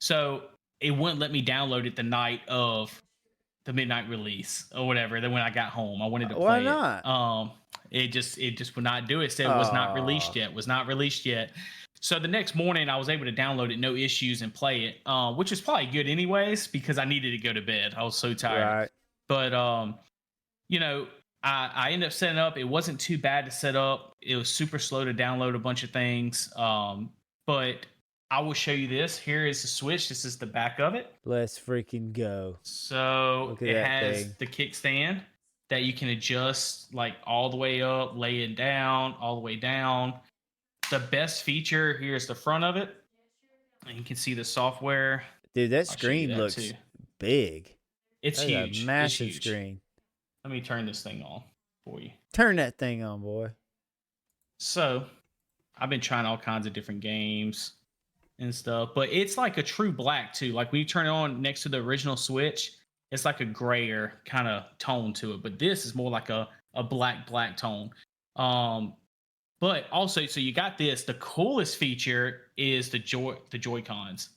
So it wouldn't let me download it the night of the midnight release or whatever. Then when I got home, I wanted to play it. Why not? It just would not do it. It said it was not released yet. So the next morning I was able to download it, no issues, and play it, which was probably good anyways because I needed to go to bed. I was so tired. Right. But I ended up setting up. It wasn't too bad to set up. It was super slow to download a bunch of things. But I will show you this. Here is the Switch. This is the back of it. Let's freaking go. So it has the kickstand that you can adjust like all the way up, lay it down, all the way down. The best feature here is the front of it. And you can see the software. Dude, that screen looks big. It's huge. A massive screen. Let me turn this thing on for you. Turn that thing on, boy. So I've been trying all kinds of different games and stuff, but it's like a true black too. Like when you turn it on next to the original Switch, it's like a grayer kind of tone to it, but this is more like a black tone. But also, so you got this. The coolest feature is the Joy-Cons.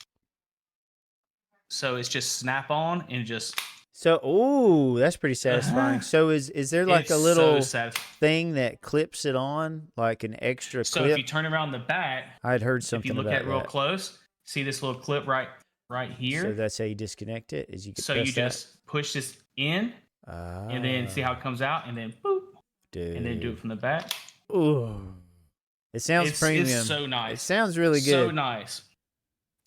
So it's just snap on and just. So, that's pretty satisfying. So is there like a little thing that clips it on, like an extra clip? So if you turn around the back, I'd heard something about that. If you look at it real close, see this little clip right here? So that's how you disconnect it? Is you can so you just push this in, and then see how it comes out, and then boop, dude. And then do it from the back. Ooh. It sounds premium. It's so nice. It sounds really good. So nice.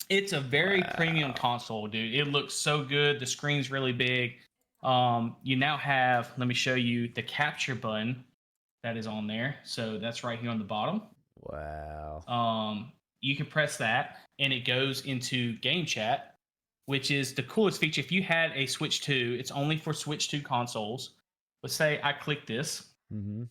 It's a very premium console, dude. It looks so good. The screen's really big. You now have, let me show you the capture button that is on there. So that's right here on the bottom. Wow. You can press that and it goes into game chat, which is the coolest feature. If you had a Switch 2, it's only for Switch 2 consoles. Let's say I click this. Mm-hmm.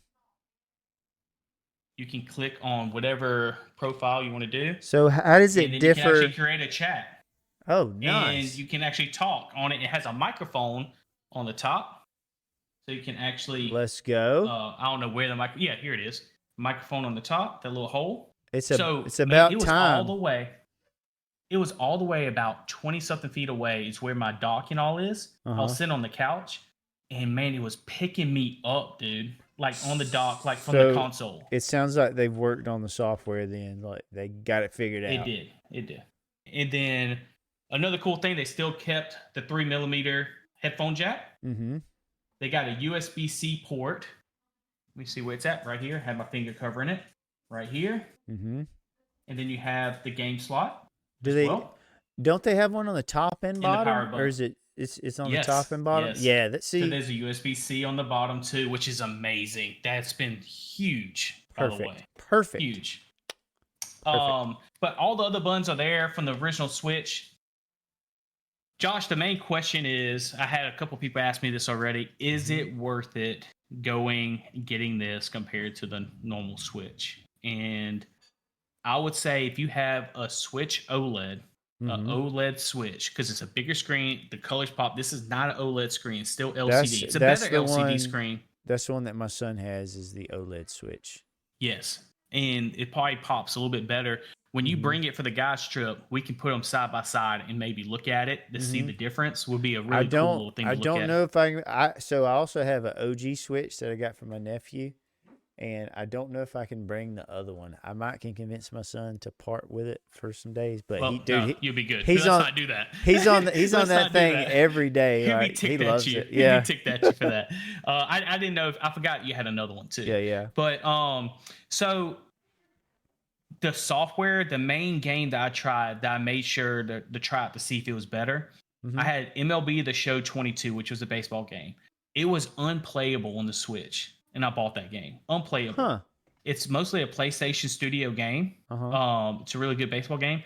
You can click on whatever profile you want to do. So how does it differ? You can actually create a chat. Oh, nice. And you can actually talk on it. It has a microphone on the top. So you can actually... Let's go. I don't know where the microphone... Yeah, here it is. Microphone on the top, that little hole. It's about time. It was all the way about 20-something feet away is where my dock and all is. I was sitting on the couch. And, man, it was picking me up, dude. Like, on the dock, like, from the console. It sounds like they've worked on the software then. Like, they got it figured out. It did. And then, another cool thing, they still kept the 3mm headphone jack. Mm-hmm. They got a USB-C port Let me see where it's at. Right here. Have my finger covering it. Right here. Mm-hmm. And then you have the game slot Do as they? well Don't they have one on the top and in the power bottom, or button. is it's on the top Yes, and bottom? yes. Yeah. Let's So see. there's a USB-C on the bottom too, which is amazing. That's been huge, by the Perfect. way. Perfect. Huge. Perfect. But all the other buttons are there from the original Switch. Josh, the main question is, I had a couple people ask me this already. Is it worth it getting this compared to the normal Switch? And I would say if you have a Switch OLED, Mm-hmm. OLED Switch, because it's a bigger screen, the colors pop. This is not an OLED screen, it's still LCD. It's a That's better the LCD one. screen. That's the one that my son has is the OLED Switch. Yes, and it probably pops a little bit better. When you bring it for the guys trip, we can put them side by side and maybe look at it to see the difference. Would be a really cool little thing to look at. I don't know if so I also have an OG Switch that I got from my nephew, and I don't know if I can bring the other one. I might can convince my son to part with it for some days, but Well, you'll be good. He's Let's on. not do that. He's on that thing that. every day. He'll Right? be ticked He at loves you. it. Yeah. He'll be ticked at you for that. I didn't know. I forgot you had another one too. Yeah. But so the software, the main game that I tried, that I made sure to try out to see if it was better. I had MLB The Show 22, which was a baseball game. It was unplayable on the Switch, and I bought that game. Unplayable. Huh. It's mostly a PlayStation Studio game. It's a really good baseball game.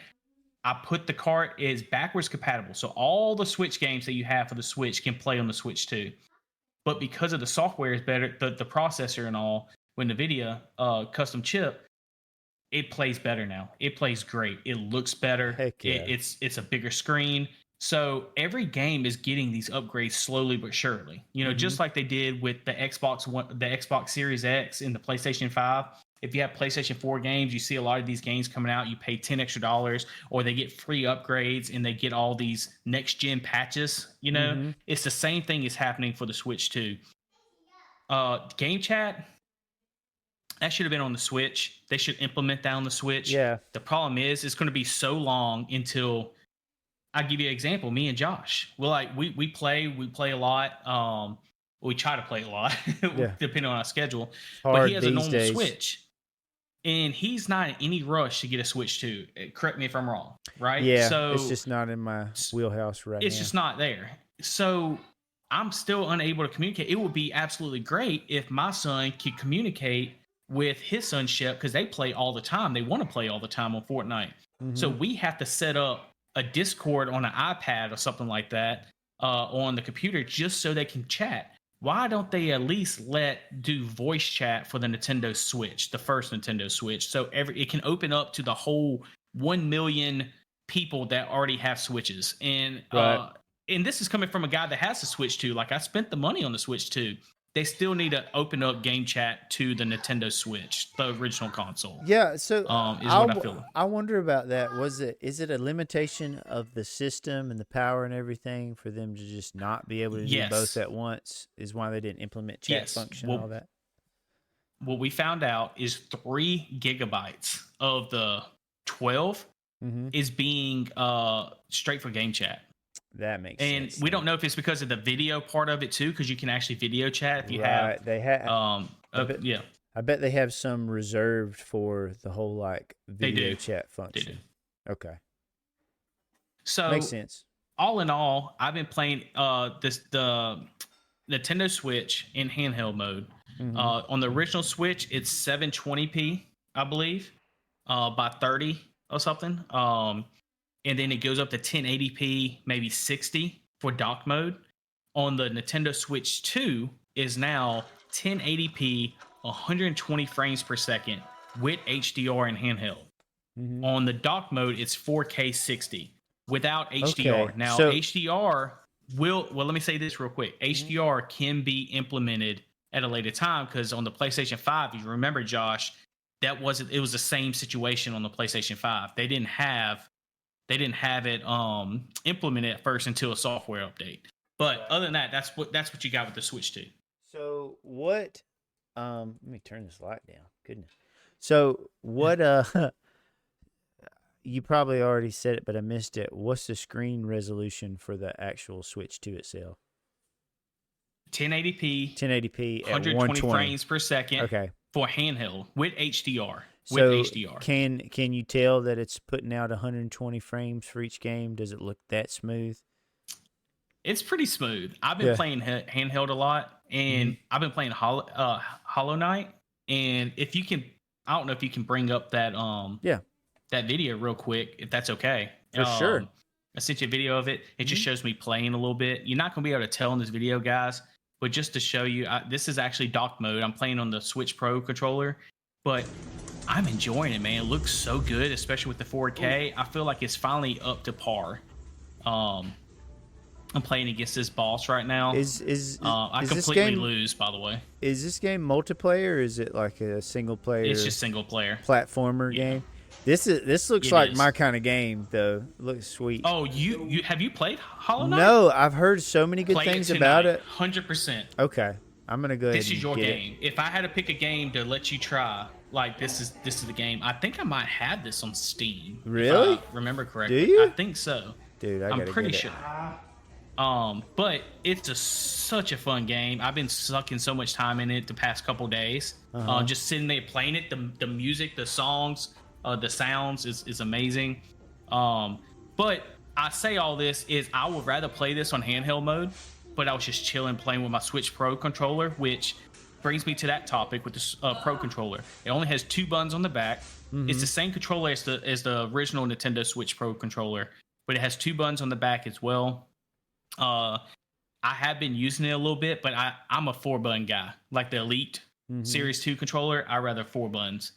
I put the cart is backwards compatible, so all the Switch games that you have for the Switch can play on the Switch too. But because of the software is better, the processor and all, with NVIDIA custom chip, it plays better now. It plays great. It looks better. Heck yeah. It's a bigger screen. So every game is getting these upgrades slowly but surely. You know, just like they did with the Xbox One, the Xbox Series X and the PlayStation 5. If you have PlayStation 4 games, you see a lot of these games coming out. You pay $10 extra, or they get free upgrades and they get all these next gen patches. You know, it's the same thing is happening for the Switch too. Game chat, that should have been on the Switch. They should implement that on the Switch. Yeah. The problem is it's going to be so long until, I'll give you an example. Me and Josh, we play a lot. We try to play a lot, depending on our schedule. But he has a normal Switch, and he's not in any rush to get a Switch 2. Correct me if I'm wrong, right? Yeah, so it's just not in my wheelhouse right now. It's just not there. So I'm still unable to communicate. It would be absolutely great if my son could communicate with his sonship, because they play all the time. They want to play all the time on Fortnite. So we have to set up a Discord on an iPad or something like that on the computer just so they can chat. Why don't they at least do voice chat for the Nintendo Switch, the first Nintendo Switch, so it can open up to the whole 1 million people that already have Switches? And and this is coming from a guy that has a Switch 2. Like, I spent the money on the Switch 2. They still need to open up game chat to the Nintendo Switch, the original console. Yeah, so is what I feel. I wonder about that. Is it a limitation of the system and the power and everything for them to just not be able to do both at once? Is why they didn't implement chat function and all that? What we found out is 3 gigabytes of the 12 is being straight for game chat. That makes sense. And we don't know if it's because of the video part of it too, because you can actually video chat if you have. They have. Yeah. I bet they have some reserved for the whole like video chat function. They do. Okay. So makes sense. All in all, I've been playing the Nintendo Switch in handheld mode. On the original Switch, it's 720p, I believe, by 30 or something. And then it goes up to 1080p, maybe 60 for dock mode. On the Nintendo Switch 2 is now 1080p, 120 frames per second with HDR and handheld. On the dock mode, it's 4K 60 without HDR. Okay. Now, HDR let me say this real quick. HDR can be implemented at a later time, because on the PlayStation 5, if you remember, Josh, it was the same situation on the PlayStation 5. They didn't have it implemented at first until a software update. But other than that, that's what you got with the Switch 2. So what? Let me turn this light down. Goodness. So what? You probably already said it, but I missed it. What's the screen resolution for the actual Switch 2 itself? 1080p, 1080p at 120 120 frames per second. Okay. For handheld with HDR. So with HDR. can you tell that it's putting out 120 frames for each game? Does it look that smooth? It's pretty smooth. I've been playing handheld a lot, and I've been playing Hollow Knight. And if you can, I don't know if you can bring up that that video real quick, if that's okay. For sure. I sent you a video of it. It just shows me playing a little bit. You're not going to be able to tell in this video, guys, but just to show you, this is actually dock mode. I'm playing on the Switch Pro controller, but I'm enjoying it, man. It looks so good, especially with the 4K. I feel like it's finally up to par. I'm playing against this boss right now. I completely lose, by the way. Is this game multiplayer, or is it like a single player? It's just single player platformer game. This looks like my kind of game, though. It looks sweet. Oh, you have you played Hollow Knight? No, I've heard so many good things about it. 100%. Okay, I'm gonna go ahead. This is your game. If I had to pick a game to let you try, like this is the game. I think I might have this on Steam. Really? If I remember correctly. Do you? I think so. Dude, I'm pretty sure. But it's such a fun game. I've been sucking so much time in it the past couple days. Just sitting there playing it. The music, the songs, the sounds is amazing. But I say all this is I would rather play this on handheld mode, but I was just chilling playing with my Switch Pro controller, which brings me to that topic with the Pro controller. It only has 2 buttons on the back. It's the same controller as the original Nintendo Switch Pro controller, but it has 2 buttons on the back as well. I have been using it a little bit, but I'm a 4-button guy. Like the Elite Series 2 controller, I rather 4 buttons.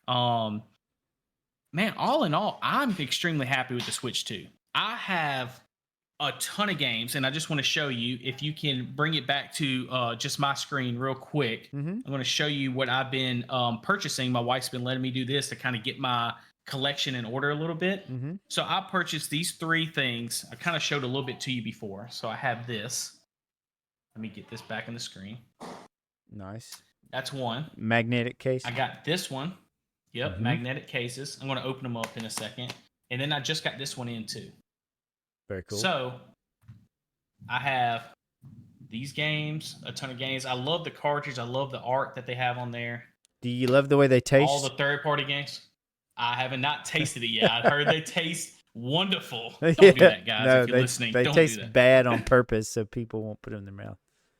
Man, all in all, I'm extremely happy with the Switch 2. I have a ton of games, and I just want to show you, if you can bring it back to just my screen real quick. I'm going to show you what I've been purchasing. My wife's been letting me do this to kind of get my collection in order a little bit. So I purchased these 3 things. I kind of showed a little bit to you before. So I have this. Let me get this back on the screen. Nice. That's one. Magnetic case. I got this one. Yep, magnetic cases. I'm going to open them up in a second. And then I just got this one in too. Very cool. So I have these games, a ton of games. I love the cartridge. I love the art that they have on there. Do you love the way they taste? All the third-party games. I haven't not tasted it yet. I heard they taste wonderful. Don't do that, guys. No, if you're listening, they don't taste do that. bad on purpose so people won't put them in their mouth.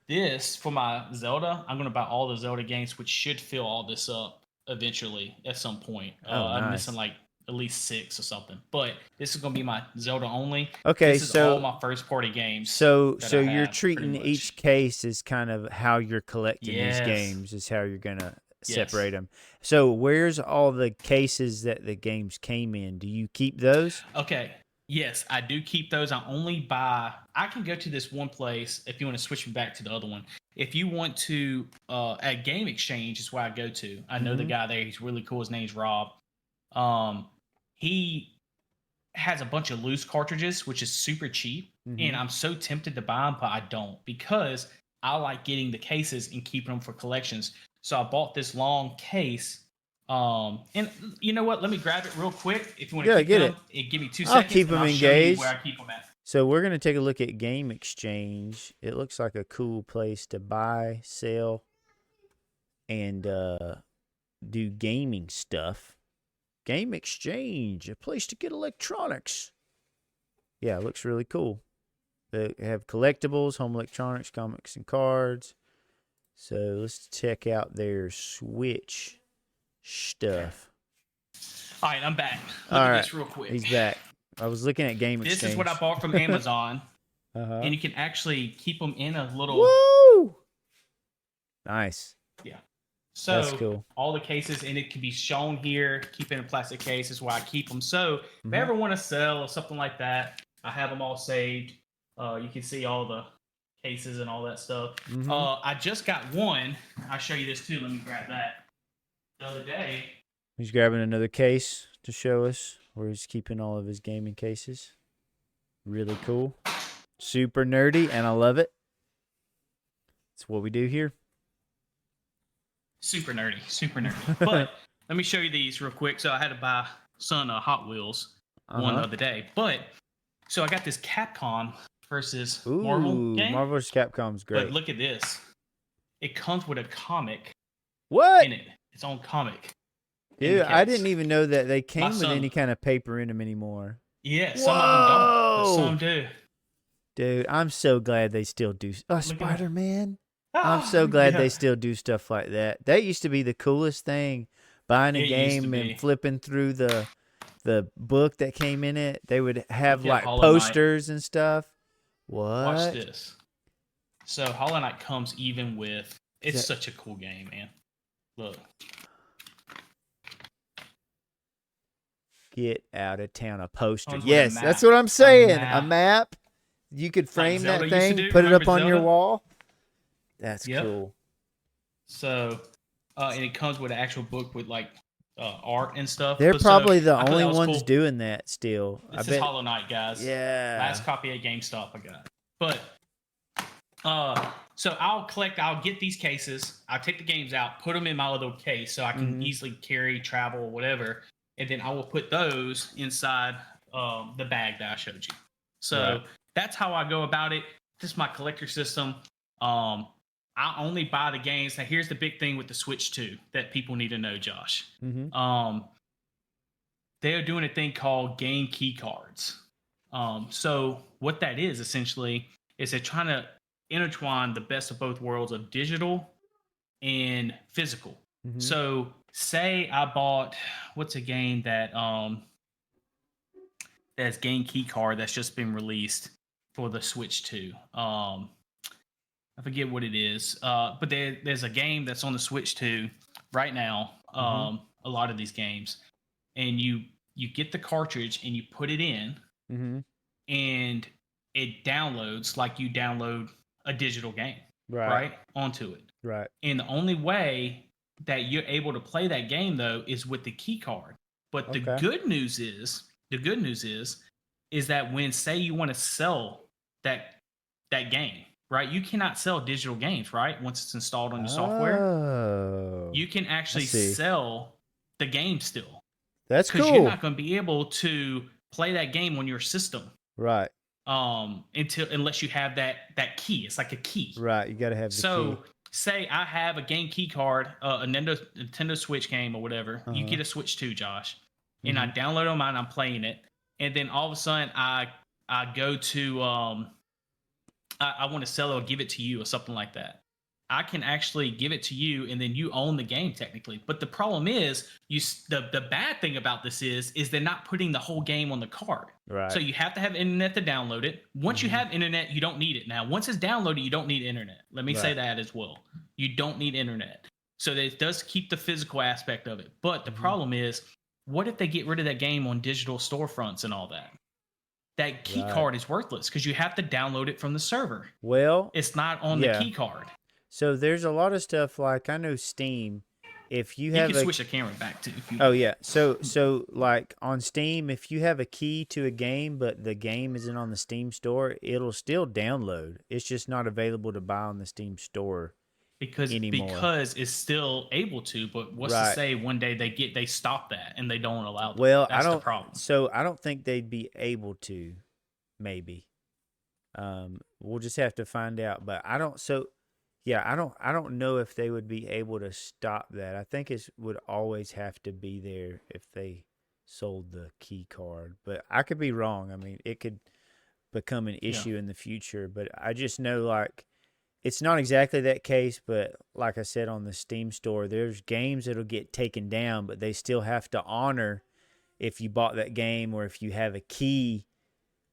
This, for my Zelda, I'm going to buy all the Zelda games, which should fill all this up eventually at some point. I'm missing like at least 6 or something. But this is going to be my Zelda only. Okay, this is all my first-party games. So you're treating each case as kind of how you're collecting these games, is how you're going to separate them. So where's all the cases that the games came in? Do you keep those? Okay. Yes, I do keep those. I can go to this one place if you want to switch me back to the other one. If you want to, at Game Exchange is where I go to. I know the guy there. He's really cool. His name's Rob. He has a bunch of loose cartridges, which is super cheap. And I'm so tempted to buy them, but I don't, because I like getting the cases and keeping them for collections. So I bought this long case. And you know what? Let me grab it real quick. If you want to keep them, give me 2 seconds. I'll keep them engaged. Where I keep them at. So we're going to take a look at Game Exchange. It looks like a cool place to buy, sell, and do gaming stuff. Game Exchange, a place to get electronics. Yeah, it looks really cool. They have collectibles, home electronics, comics, and cards. So let's check out their Switch stuff. All right, I'm back. Look at this real quick. He's back. I was looking at Game Exchange. This is what I bought from Amazon. And you can actually keep them in a little... Woo! Nice. Yeah. So that's cool. All the cases, and it can be shown here. Keep in a plastic case is where I keep them. So if I ever want to sell or something like that, I have them all saved. You can see all the cases and all that stuff. I just got one. I'll show you this too. Let me grab that. The other day. He's grabbing another case to show us where he's keeping all of his gaming cases. Really cool. Super nerdy, and I love it. It's what we do here. Super nerdy. But let me show you these real quick. So I had to buy son a Hot Wheels one the other day. But so I got this Capcom versus Ooh, Marvel game. Marvel vs. Capcom's great. But look at this. It comes with a comic What? in it. Its own comic. Dude, I didn't even know that they came with any kind of paper in them anymore. Yeah, some of them don't, but some Whoa! do. Dude, I'm so glad they still do. Oh, Look at Spider-Man. I'm so glad they still do stuff like that. That used to be the coolest thing. Buying a It used to game be. and flipping through the book that came in it. They would have Look at like Hollow posters and stuff. What? Watch this. So Hollow Knight comes even with. It's such a cool game, man. Look. Get out of town. A poster. Comes with a Yes, map. that's what I'm saying. A A map. You could frame Zelda that used to thing, do. put it Remember up on your Zelda? wall. That's Yep. cool. So, and it comes with an actual book with like art and stuff. They're But probably so, the I thought only that was ones cool. doing that still. This is Hollow Knight, guys. Yeah. Last copy at GameStop I got. But so I'll get these cases, I'll take the games out, put them in my little case so I can easily carry, travel, whatever, and then I will put those inside the bag that I showed you. So that's how I go about it. This is my collector system. I only buy the games. Now here's the big thing with the Switch 2 that people need to know, Josh. They're doing a thing called game key cards. So what that is essentially is they're trying to intertwine the best of both worlds of digital and physical. So say I bought, what's a game that that's game key card that's just been released for the Switch 2. I forget what it is, but there's a game that's on the Switch 2 right now. A lot of these games, and you get the cartridge and you put it in, and it downloads like you download a digital game, right onto it. Right. And the only way that you're able to play that game though is with the key card. But the good news is that when say you want to sell that game, right? You cannot sell digital games, right? Once it's installed on your software, you can actually sell the game still. That's cool. Because you're not going to be able to play that game on your system, right? Unless you have that key. It's like a key, right? You got to have the key. Say I have a game key card, a Nintendo Switch game or whatever. You get a Switch 2, Josh, and I download on mine. I'm playing it, and then all of a sudden I go to I want to sell it or give it to you or something like that. I can actually give it to you, and then you own the game technically. But the problem is, the bad thing about this is they're not putting the whole game on the card. Right. So you have to have internet to download it. Once you have internet, you don't need it. Now, once it's downloaded, you don't need internet. Let me say that as well. You don't need internet. So it does keep the physical aspect of it. But the problem is, what if they get rid of that game on digital storefronts and all that? That key card is worthless because you have to download it from the server. Well, it's not on the key card. So there's a lot of stuff like I know Steam. If you have can switch the camera back too. So like on Steam, if you have a key to a game, but the game isn't on the Steam store, it'll still download. It's just not available to buy on the Steam store anymore. Because it's still able to. But what's to say one day they stop that and they don't allow that? Well, that's the problem. So I don't think they'd be able to. Maybe. We'll just have to find out. But I don't. So. Yeah, I don't know if they would be able to stop that. I think it would always have to be there if they sold the key card. But I could be wrong. I mean, it could become an issue in the future. But I just know, like, it's not exactly that case. But like I said, on the Steam store, there's games that'll get taken down, but they still have to honor if you bought that game or if you have a key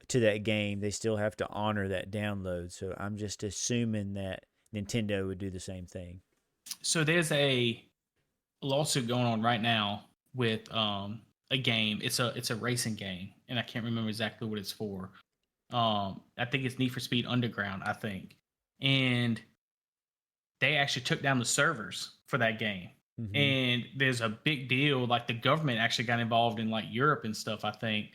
to that game, they still have to honor that download. So I'm just assuming that Nintendo would do the same thing. So there's a lawsuit going on right now with a game. It's a racing game, and I can't remember exactly what it's for. I think it's Need for Speed Underground, I think. And they actually took down the servers for that game. And there's a big deal. Like the government actually got involved in like Europe and stuff, I think,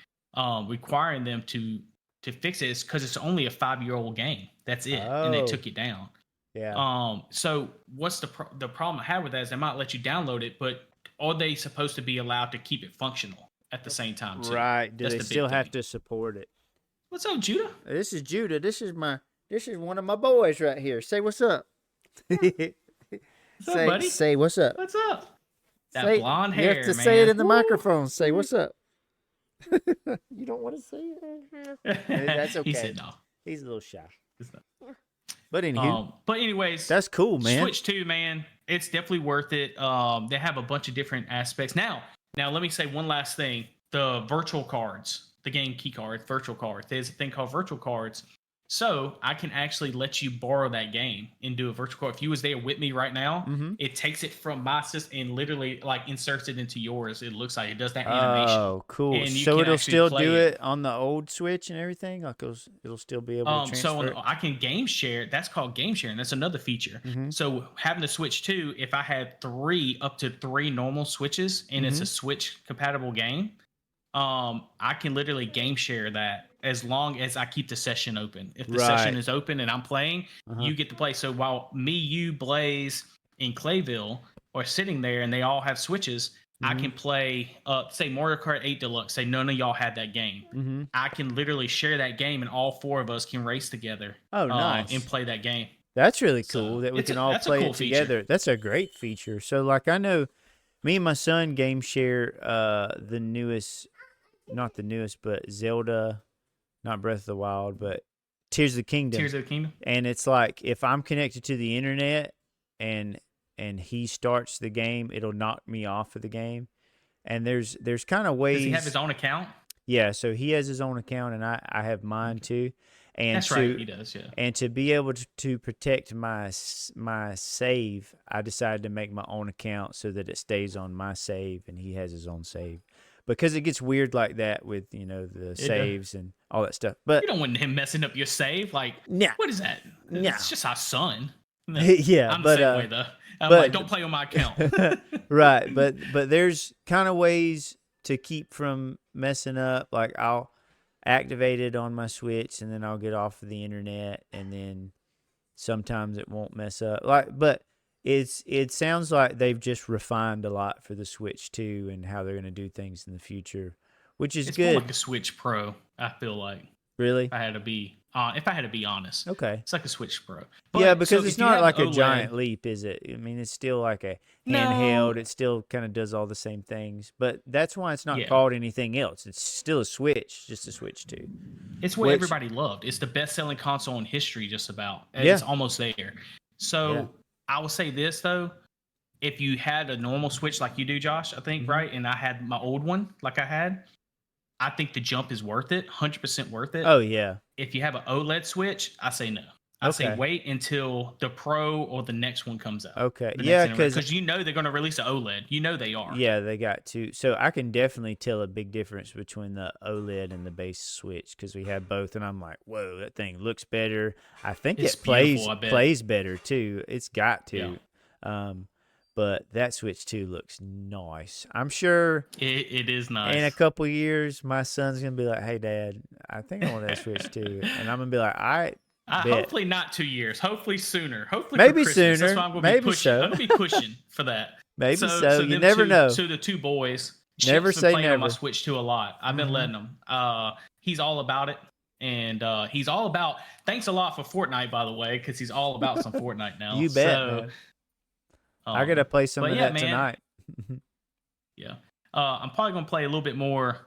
requiring them to fix it because it's only a 5-year-old game. That's it. And they took it down. Yeah. So what's the problem I have with that is they might let you download it, but are they supposed to be allowed to keep it functional at the same time too? Right. Do they still have to support it? What's up, Judah? This is Judah. This is one of my boys right here. Say what's up. What's up, buddy? Say what's up. What's up? That blonde hair, You have to man. say it in the microphone. Say what's up. You don't want to say it? That's okay. He said no. He's a little shy. But anyways, that's cool, man. Switch 2, man. It's definitely worth it. They have a bunch of different aspects. Now let me say one last thing. The virtual cards, the game key cards, virtual cards. There's a thing called virtual cards. So I can actually let you borrow that game and do a virtual card. If you was there with me right now, it takes it from my system and literally like inserts it into yours. It looks like it does that animation. Oh, cool. And So it'll still do it on the old Switch and everything? Like it'll still be able to transfer I can game share. That's called game sharing. That's another feature. So having the Switch 2, if I had up to three normal Switches and it's a Switch compatible game, I can literally game share that as long as I keep the session open. If the session is open and I'm playing, you get to play. So while me, you, Blaze, and Clayville are sitting there and they all have Switches, I can play, say Mario Kart 8 Deluxe. Say none of y'all had that game. I can literally share that game and all four of us can race together. Oh, nice. And play that game. That's really cool that we can all play it together. That's a great feature. So like I know me and my son game share the newest, not the newest, but Zelda, not Breath of the Wild, but Tears of the Kingdom. Tears of the Kingdom. And it's like if I'm connected to the internet and he starts the game, it'll knock me off of the game. And there's kind of ways. Does he have his own account? Yeah, so he has his own account and I have mine too. And that's right, he does, yeah. And to be able to protect my save, I decided to make my own account so that it stays on my save and he has his own save. Because it gets weird like that with, the saves and all that stuff. But you don't want him messing up your save. Like, what is that? It's just our son. No, yeah, I'm the same way, though. I'm like, don't play on my account. Right, but there's kind of ways to keep from messing up. Like, I'll activate it on my Switch, and then I'll get off of the internet, and then sometimes it won't mess up. But it sounds like they've just refined a lot for the Switch 2 and how they're going to do things in the future, which is good. It's more like a Switch Pro, I feel like. Really? If I had to be honest. Okay. It's like a Switch Pro. But, yeah, because it's not like a giant leap, is it? I mean, it's still like a handheld. It still kind of does all the same things. But that's why it's not called anything else. It's still a Switch, just a Switch 2. It's what everybody loved. It's the best-selling console in history, just about. It's almost there. So I will say this, though. If you had a normal Switch like you do, Josh, I think, right? And I had my old one like I had, I think the jump is worth it, 100% worth it. Oh, yeah. If you have an OLED Switch, I say no. I say wait until the Pro or the next one comes out. Okay. Yeah, because they're going to release an OLED. They are. Yeah, they got to. So I can definitely tell a big difference between the OLED and the base Switch because we have both, and I'm like, whoa, that thing looks better. I think it plays better too. It's got to. Yeah. But that Switch 2 looks nice. I'm sure it is nice. In a couple years, my son's going to be like, hey, Dad, I think I want that Switch 2. And I'm going to be like, all right. Hopefully not 2 years. Hopefully sooner. Hopefully maybe for Christmas. Sooner. That's why I'm going to maybe be pushing. So. I'm going to be pushing for that. Maybe so. You never know. So the two boys. Never say never. On my Switch 2 a lot. I've been letting him. He's all about it. And he's all about. Thanks a lot for Fortnite, by the way, because he's all about some Fortnite now. You bet, man. I gotta play some of that tonight. Yeah, I'm probably gonna play a little bit more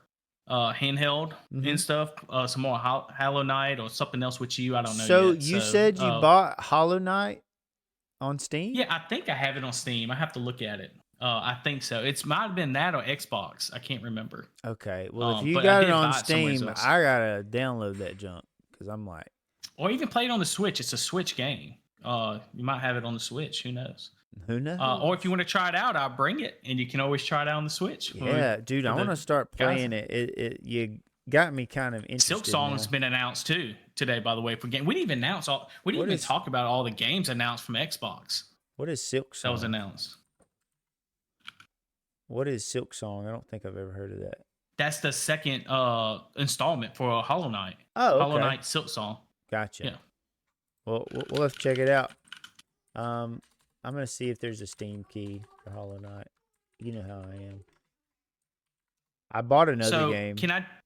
handheld and stuff. Some more Hollow Knight or something else with you. I don't know. So you said you bought Hollow Knight on Steam? Yeah, I think I have it on Steam. I have to look at it. I think so. It might have been that or Xbox. I can't remember. Okay. Well, if you got it on Steam, I gotta download that junk because I'm like, or even play it on the Switch. It's a Switch game. You might have it on the Switch. Who knows? Who knows? Or if you want to try it out, I'll bring it, and you can always try it out on the Switch. Yeah, dude, I want to start playing it. You got me kind of interested. Silk Song's been announced too today, by the way. For game, we didn't even announce all. We didn't even talk about all the games announced from Xbox. What is Silk Song? That was announced. What is Silk Song? I don't think I've ever heard of that. That's the second installment for Hollow Knight. Oh, okay. Hollow Knight Silk Song. Gotcha. Yeah. Well, we'll have to check it out. I'm going to see if there's a Steam key for Hollow Knight. You know how I am. I bought another game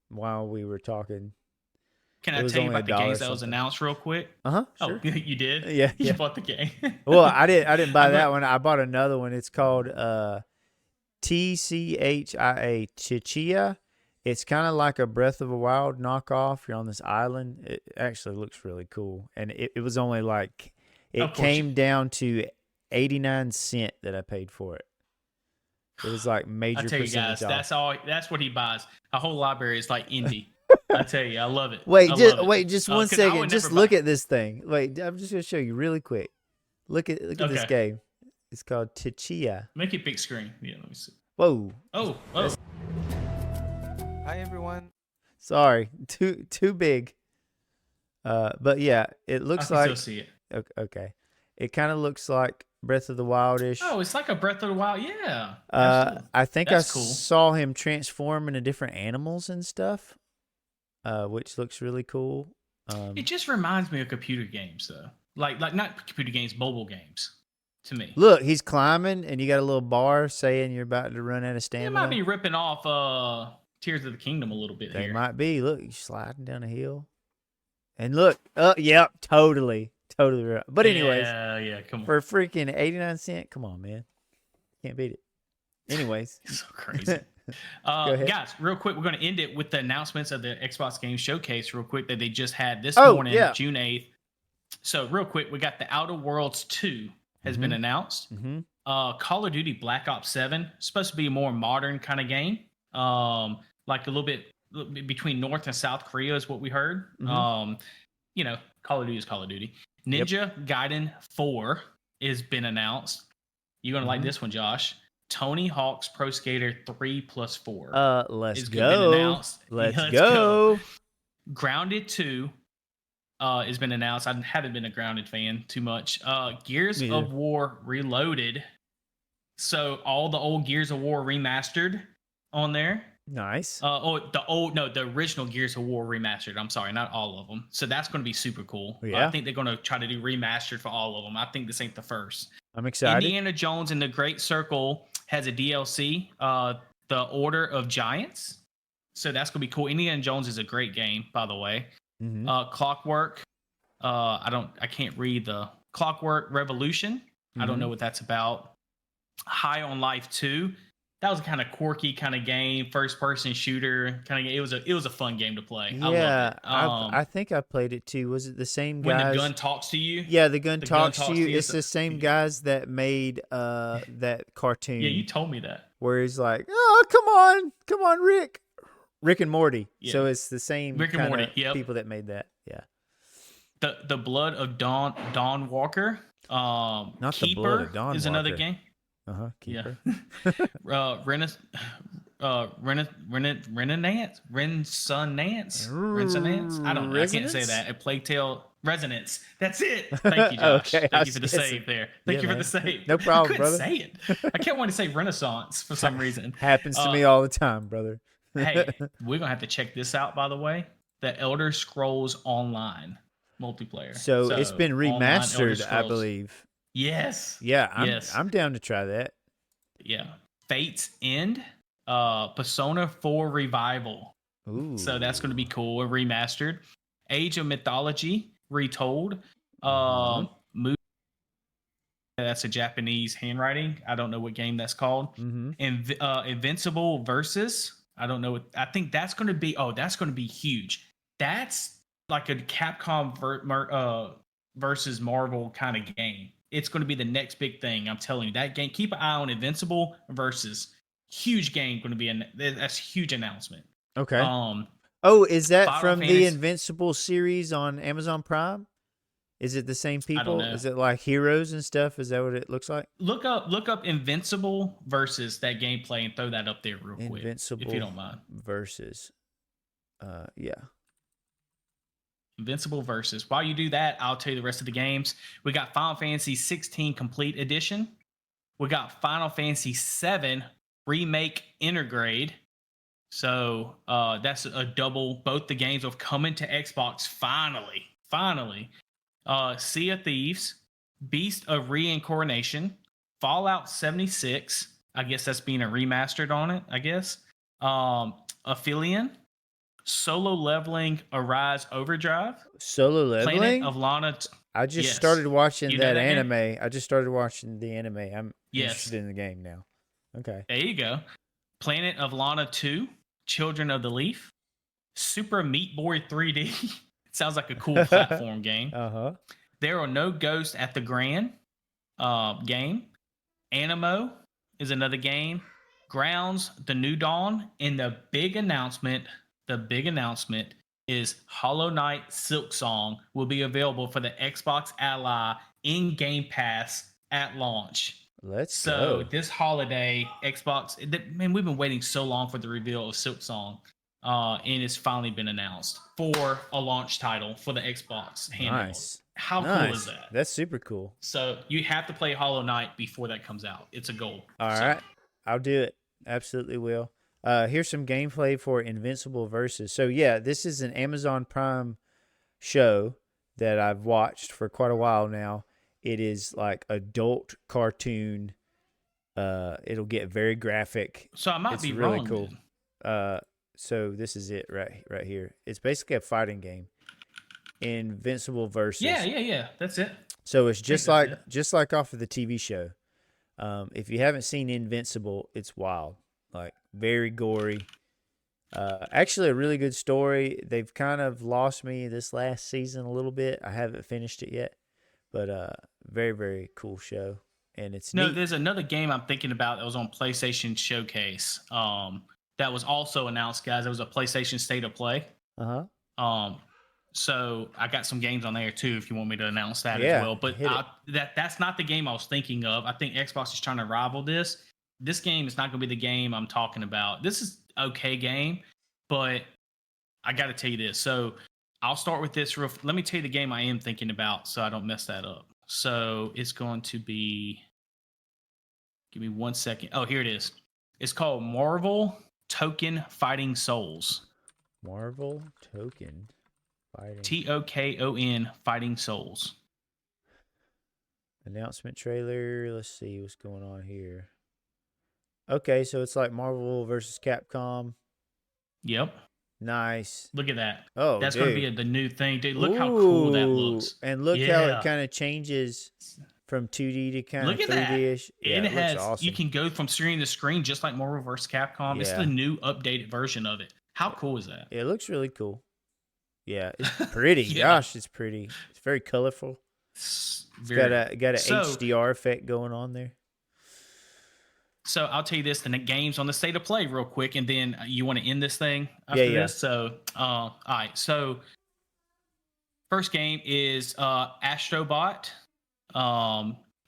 while we were talking. Can It I was tell you only about the $1 games that was something. announced real quick? Uh-huh, Oh, sure. you did? Yeah, You yeah. bought the game. Well, I didn't buy I'm that gonna- one. I bought another one. It's called TCHIA, Chichia. It's kind of like a Breath of the Wild knockoff. You're on this island. It actually looks really cool. And it was only like, it Of course came down to 89 cents that I paid for it. It was like I major tell you guys, percentage off. that's what he buys. A whole library is like indie. I tell you, I love it. Wait, I love it. just one 'Cause I second. would Just never look buy- at this thing. Wait, I'm just gonna show you really quick. Look at this Okay. game. It's called Chichia. Make it big screen. Yeah, let me see. Whoa. Oh. Hi everyone. Sorry, too big. But yeah, it I looks can like still see it. okay. It kind of looks like Breath of the Wildish. Oh, it's like a Breath of the Wild. Yeah. Absolutely. I think That's I cool. saw him transform into different animals and stuff, which looks really cool. It just reminds me of computer games, though. Like not computer games, mobile games. To me, Look, he's climbing, and you got a little bar saying you're about to run out of it stamina. might be ripping off Tears of the Kingdom a little bit They here. might be. Look, he's sliding down a hill, and look. Yep, totally right. But anyways, yeah, come on. for freaking 89 cents, come on, man, can't beat it. Anyways, So crazy. ahead. Guys, real quick, we're going to end it with the announcements of the Xbox Game Showcase real quick that they just had this morning, yeah. June 8th. So real quick, we got the Outer Worlds 2 has been announced. mm-hmm. Call of Duty Black Ops 7, supposed to be a more modern kind of game. Like a little bit between North and South Korea is what we heard. Mhm. Call of Duty is Call of Duty. Ninja Gaiden 4 has been announced. You're going to like this one, Josh. Tony Hawk's Pro Skater 3+4. Let's It's been go. announced. Let's Let's go. Grounded 2 has been announced. I haven't been a Grounded fan too much. Gears Me of neither. War Reloaded. So all the old Gears of War remastered on there. Nice. The original Gears of War remastered. I'm sorry, not all of them. So that's going to be super cool. Yeah. I think they're going to try to do remastered for all of them. I think this ain't the first. I'm excited. Indiana Jones and the Great Circle has a DLC, The Order of Giants. So that's going to be cool. Indiana Jones is a great game, by the way. Mhm. Clockwork. I can't read the Clockwork Revolution. I don't know what that's about. High on Life 2. That was a kind of quirky kind of game, first person shooter kind of game. It was a fun game to play. Yeah, I loved it. I think I played it too. Was it the same When guys? the gun talks to you. Yeah, the gun the gun talks to talks you. to you, It's so- the same guys that made that cartoon. Yeah, you told me that. where he's like, "Oh, come on, Rick and Morty." Yeah. So it's the same Rick and kinda Morty, yep. people that made that. Yeah, The Blood of Dawn Walker. Not the Keeper Blood of Dawn is another Walker. game. Keeper. Renaissance. I don't know. I can't say Resonance? that. A Plague Tale Resonance. That's it. Thank you, Josh. Okay, I Thank you for the was guessing. save there. Thank Yeah, you for man. the save. No problem, I couldn't brother. say it. I kept wanting to say Renaissance for some reason. Happens to me all the time, brother. Hey, we're gonna have to check this out, by the way. The Elder Scrolls Online multiplayer. So it's been online Elder remastered, I Scrolls. believe. Yes. Yeah, Yes. I'm down to try that. Yeah. Fate's End. Persona 4 Revival. Ooh. So that's going to be cool and remastered. Age of Mythology Retold. Mhm. That's a Japanese handwriting. I don't know what game that's called. Mm-hmm. Invincible Versus. I don't know what. I think that's going to be. Oh, that's going to be huge. That's like a Capcom versus Marvel kind of game. It's going to be the next big thing. I'm telling you that game. Keep an eye on Invincible Versus. Huge game going to be that's a huge announcement. Okay. Um, Oh, is that Final from the Fantasy- Invincible series on Amazon Prime? Is it the same people? know. Is it like heroes and stuff? Is that what it looks like? look up Invincible Versus that gameplay and throw that up there real quick, Invincible if you don't mind. versus. Yeah. Invincible Versus. While you do that, I'll tell you the rest of the games. We got Final Fantasy 16 Complete Edition. We got Final Fantasy 7 Remake Intergrade. So that's a double. Both the games will come into Xbox finally. Sea of Thieves, Beast of Reincarnation, Fallout 76. I guess that's being a remastered on it. I guess. Aphelion, Solo Leveling Arise Overdrive, Solo Planet Leveling? of Lana. I just Yes. started watching You know that that game? anime. I just started watching the anime. I'm Yes. interested in the game now. Okay. There you go. Planet of Lana 2, Children of the Leaf, Super Meat Boy 3D. Sounds like a cool platform game. Uh-huh. There Are No Ghosts at the Grand game. Animo is another game. Grounds, The New Dawn, and the big announcement is Hollow Knight Silk Song will be available for the Xbox Ally in Game Pass at launch. Let's So go. this holiday, Xbox, man, we've been waiting so long for the reveal of Silk Song, and it's finally been announced for a launch title for the Xbox handheld. Nice. How cool is that? That's super cool. So you have to play Hollow Knight before that comes out. It's a goal. All right. I'll do it. Absolutely will. Here's some gameplay for Invincible Versus. So yeah, this is an Amazon Prime show that I've watched for quite a while now. It is like adult cartoon. It'll get very graphic. So I might It's be really wrong. cool. Then. So this is it right here. It's basically a fighting game. Invincible Versus. Yeah. That's it. So it's just like that's off of the TV show. If you haven't seen Invincible, it's wild. Like very gory. Actually a really good story. They've kind of lost me this last season a little bit. I haven't finished it yet. But very, very cool show. And it's neat. There's another game I'm thinking about that was on PlayStation Showcase. That was also announced, guys. It was a PlayStation State of Play. Uh-huh. So I got some games on there too if you want me to announce that Yeah, as well. But that's not the game I was thinking of. I think Xbox is trying to rival this. This game is not going to be the game I'm talking about. This is okay game, but I got to tell you this. So I'll start with this. Let me tell you the game I am thinking about so I don't mess that up. So it's going to be. Give me 1 second. Oh, here it is. It's called Marvel Token Fighting Souls. Marvel Token Fighting. TOKON Fighting Souls. Announcement trailer. Let's see what's going on here. Okay, so it's like Marvel versus Capcom. Yep. Nice. Look at that. Oh, that's going to be the new thing, dude. Look how cool that looks. And look how it kind of changes from 2D to kind of 3D-ish. Yeah, it looks awesome. You can go from screen to screen just like Marvel vs. Capcom. Yeah. It's the new updated version of it. How cool is that? It looks really cool. Yeah, it's pretty. Gosh, it's pretty. It's very colorful. It's got a HDR effect going on there. So I'll tell you this: the games on the State of Play real quick, and then you want to end this thing after this. So, all right. So, first game is Astrobot.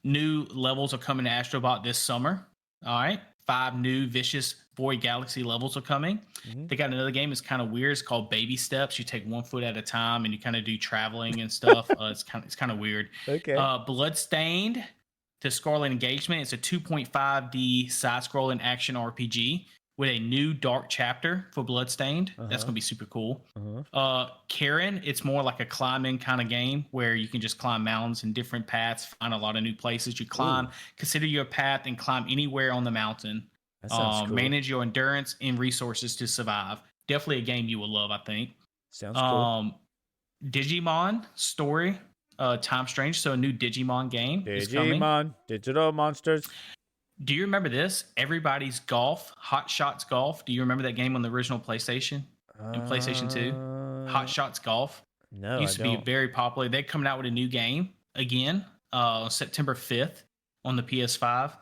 New levels are coming to Astrobot this summer. All right, 5 new Vicious Void Galaxy levels are coming. Mm-hmm. They got another game. It's kind of weird. It's called Baby Steps. You take 1 foot at a time, and you kind of do traveling and stuff. It's kind of weird. Okay. Bloodstained to Scarlet Engagement. It's a 2.5D side-scrolling action RPG with a new dark chapter for Bloodstained. Uh-huh. That's going to be super cool. Uh-huh. Karen, it's more like a climbing kind of game where you can just climb mountains and different paths, find a lot of new places. You climb, consider your path, and climb anywhere on the mountain. That sounds cool. Manage your endurance and resources to survive. Definitely a game you will love, I think. Sounds cool. Digimon Story. Time Strange, so a new Digimon game is coming. Digimon, digital monsters. Do you remember this? Everybody's Golf, Hot Shots Golf. Do you remember that game on the original PlayStation and PlayStation 2? Hot Shots Golf. No, it used to be very popular. They're coming out with a new game again, September 5th on the PS5.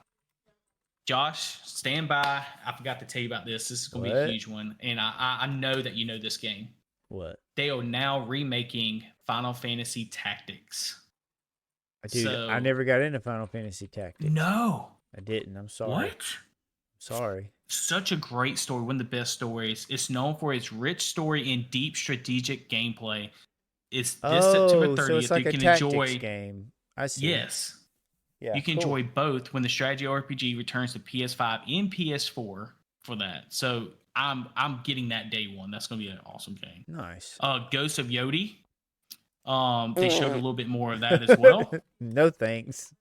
Josh, stand by. I forgot to tell you about this. This is going to be a huge one, and I know that you know this game. What? They are now remaking Final Fantasy Tactics. Dude, I never got into Final Fantasy Tactics. No. I didn't. I'm sorry. What? Sorry. Such a great story. One of the best stories. It's known for its rich story and deep strategic gameplay. It's this September 30th. So it's like you a can tactics enjoy game. I see. Yes. Yeah. You can enjoy both when the strategy RPG returns to PS5 and PS4 for that. So I'm getting that day one. That's going to be an awesome game. Nice. Ghosts of Yodi. They showed a little bit more of that as well. No thanks.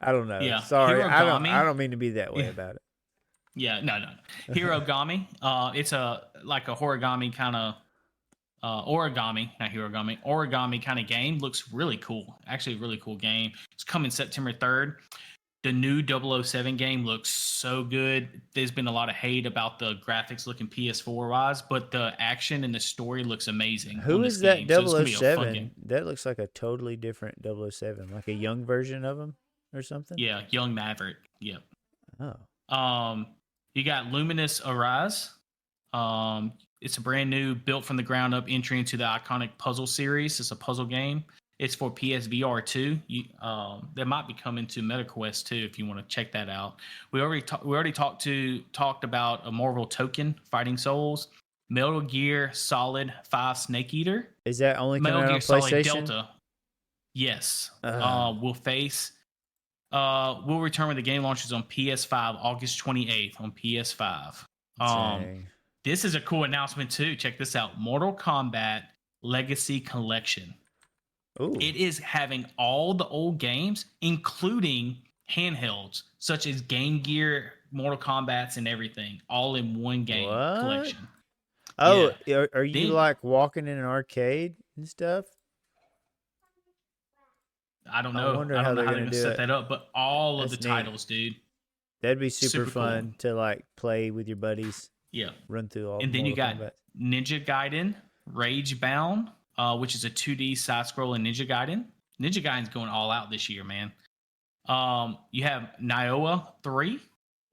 I don't know. Yeah. Sorry. I don't mean to be that way about it. Yeah, no. Hirogami. It's a origami kind of origami, not hirogami, origami kind of game. Looks really cool. Actually, a really cool game. It's coming September 3rd. The new 007 game looks so good. There's been a lot of hate about the graphics looking PS4 wise, but the action and the story looks amazing. Who on is this that game. So it's gonna be a fun 007? game. That looks like a totally different 007, like a young version of him or something. Yeah, Young Maverick. Yep. Oh. You got Luminous Arise. It's a brand new, built from the ground up entry into the iconic puzzle series. It's a puzzle game. It's for PSVR 2. That might be coming to MetaQuest 2 if you want to check that out. We already talked about a Marvel Token, Fighting Souls, Metal Gear Solid 5 Snake Eater. Is that only coming Metal out Gear on Solid PlayStation? Delta. Yes. We'll return when the game launches on PS5 August 28th on PS5. Dang. This is a cool announcement too. Check this out. Mortal Kombat Legacy Collection. Ooh. It is having all the old games, including handhelds, such as Game Gear, Mortal Kombats, and everything, all in one game collection. Oh, Yeah. are you like walking in an arcade and stuff? I don't know. I don't know how they're going to set that up, but all of the titles, dude. That'd be super Super fun to like play with your buddies. Yeah. Run through all. And then you got Kombat. Ninja Gaiden, Rage Bound, which is a 2D side-scrolling Ninja Gaiden. Ninja Gaiden's going all out this year, man. You have Nioh 3,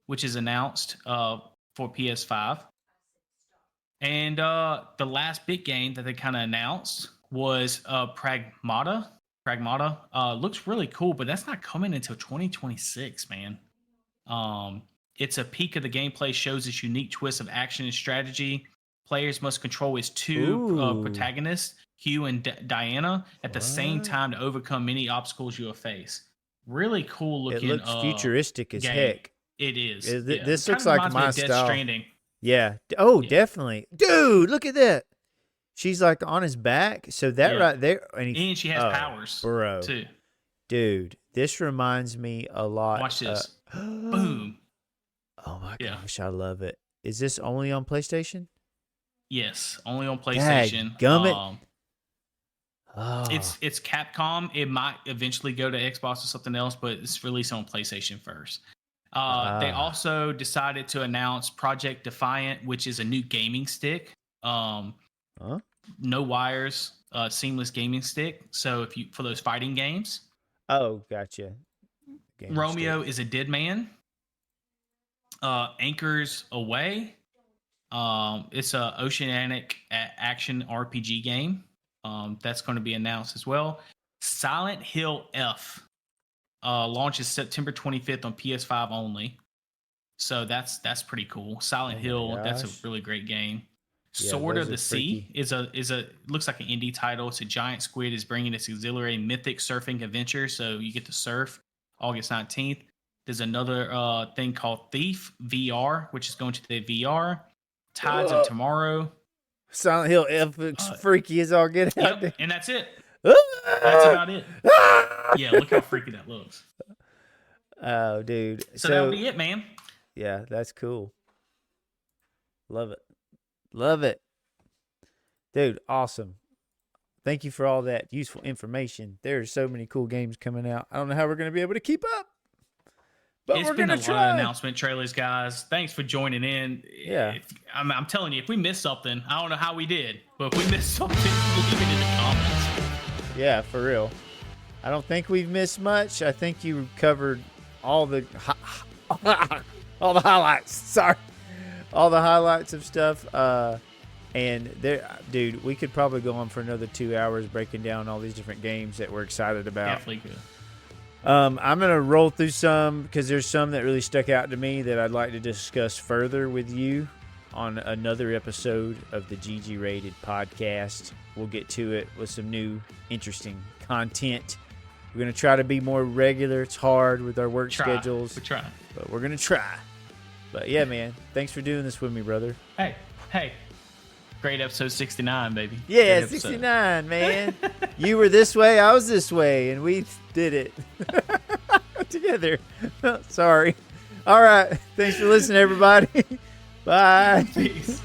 which is announced for PS5. And the last big game that they kind of announced was Pragmata. Pragmata looks really cool, but that's not coming until 2026, man. It's a peek of the gameplay, shows this unique twist of action and strategy. Players must control as two protagonists, Hugh and Diana, at the same time to overcome many obstacles you'll face. Really cool looking. It looks futuristic as game. heck. It is. This It looks kinda like reminds me my of Death style. Stranding. Yeah. Oh, Yeah. definitely, dude. Look at that. She's like on his back. So that right there, And she has powers, bro, too. Dude, this reminds me a lot. Watch this. Boom. Oh my Yeah. gosh, I love it. Is this only on PlayStation? Yes, only on PlayStation. Dadgummit. Oh. It's Capcom. It might eventually go to Xbox or something else, but it's released on PlayStation first. They also decided to announce Project Defiant, which is a new gaming stick. No wires, seamless gaming stick. So if you for those fighting games. Oh, gotcha. Romeo is a dead man. Anchors Away. It's a oceanic action RPG game. That's going to be announced as well. Silent Hill F launches September 25th on PS5 only. So that's pretty cool. Silent Hill, that's a really great game. Yeah, Sword of those the are Sea is a looks like an indie title. It's a giant squid is bringing this exhilarating mythic surfing adventure. So you get to surf August 19th. There's another thing called Thief VR, which is going to the VR. Tides of Tomorrow. Silent Hill F looks freaky as all get out. Yep, and that's it. That's about it. Yeah, look how freaky that looks. Oh, dude. So that'll be it, man. Yeah, that's cool. Love it. Love it. Dude, awesome. Thank you for all that useful information. There are so many cool games coming out. I don't know how we're going to be able to keep up. But it's we're been going a to lot try. of announcement trailers, guys. Thanks for joining in. Yeah. I'm telling you, if we missed something, I don't know how we did, but if we missed something, leave it in the comments. Yeah, for real. I don't think we've missed much. I think you covered all the all the highlights. Sorry. All the highlights of stuff. And there, dude, we could probably go on for another 2 hours breaking down all these different games that we're excited about. Definitely good. I'm going to roll through some because there's some that really stuck out to me that I'd like to discuss further with you on another episode of the GGRated podcast. We'll get to it with some new, interesting content. We're going to try to be more regular. It's hard with our work schedules. We're trying. But we're going to try. But yeah, man, thanks for doing this with me, brother. Hey. Great episode 69, baby. Yeah, 69, man. You were this way, I was this way, and we did it together. Sorry. All right. Thanks for listening, everybody. Bye. Peace.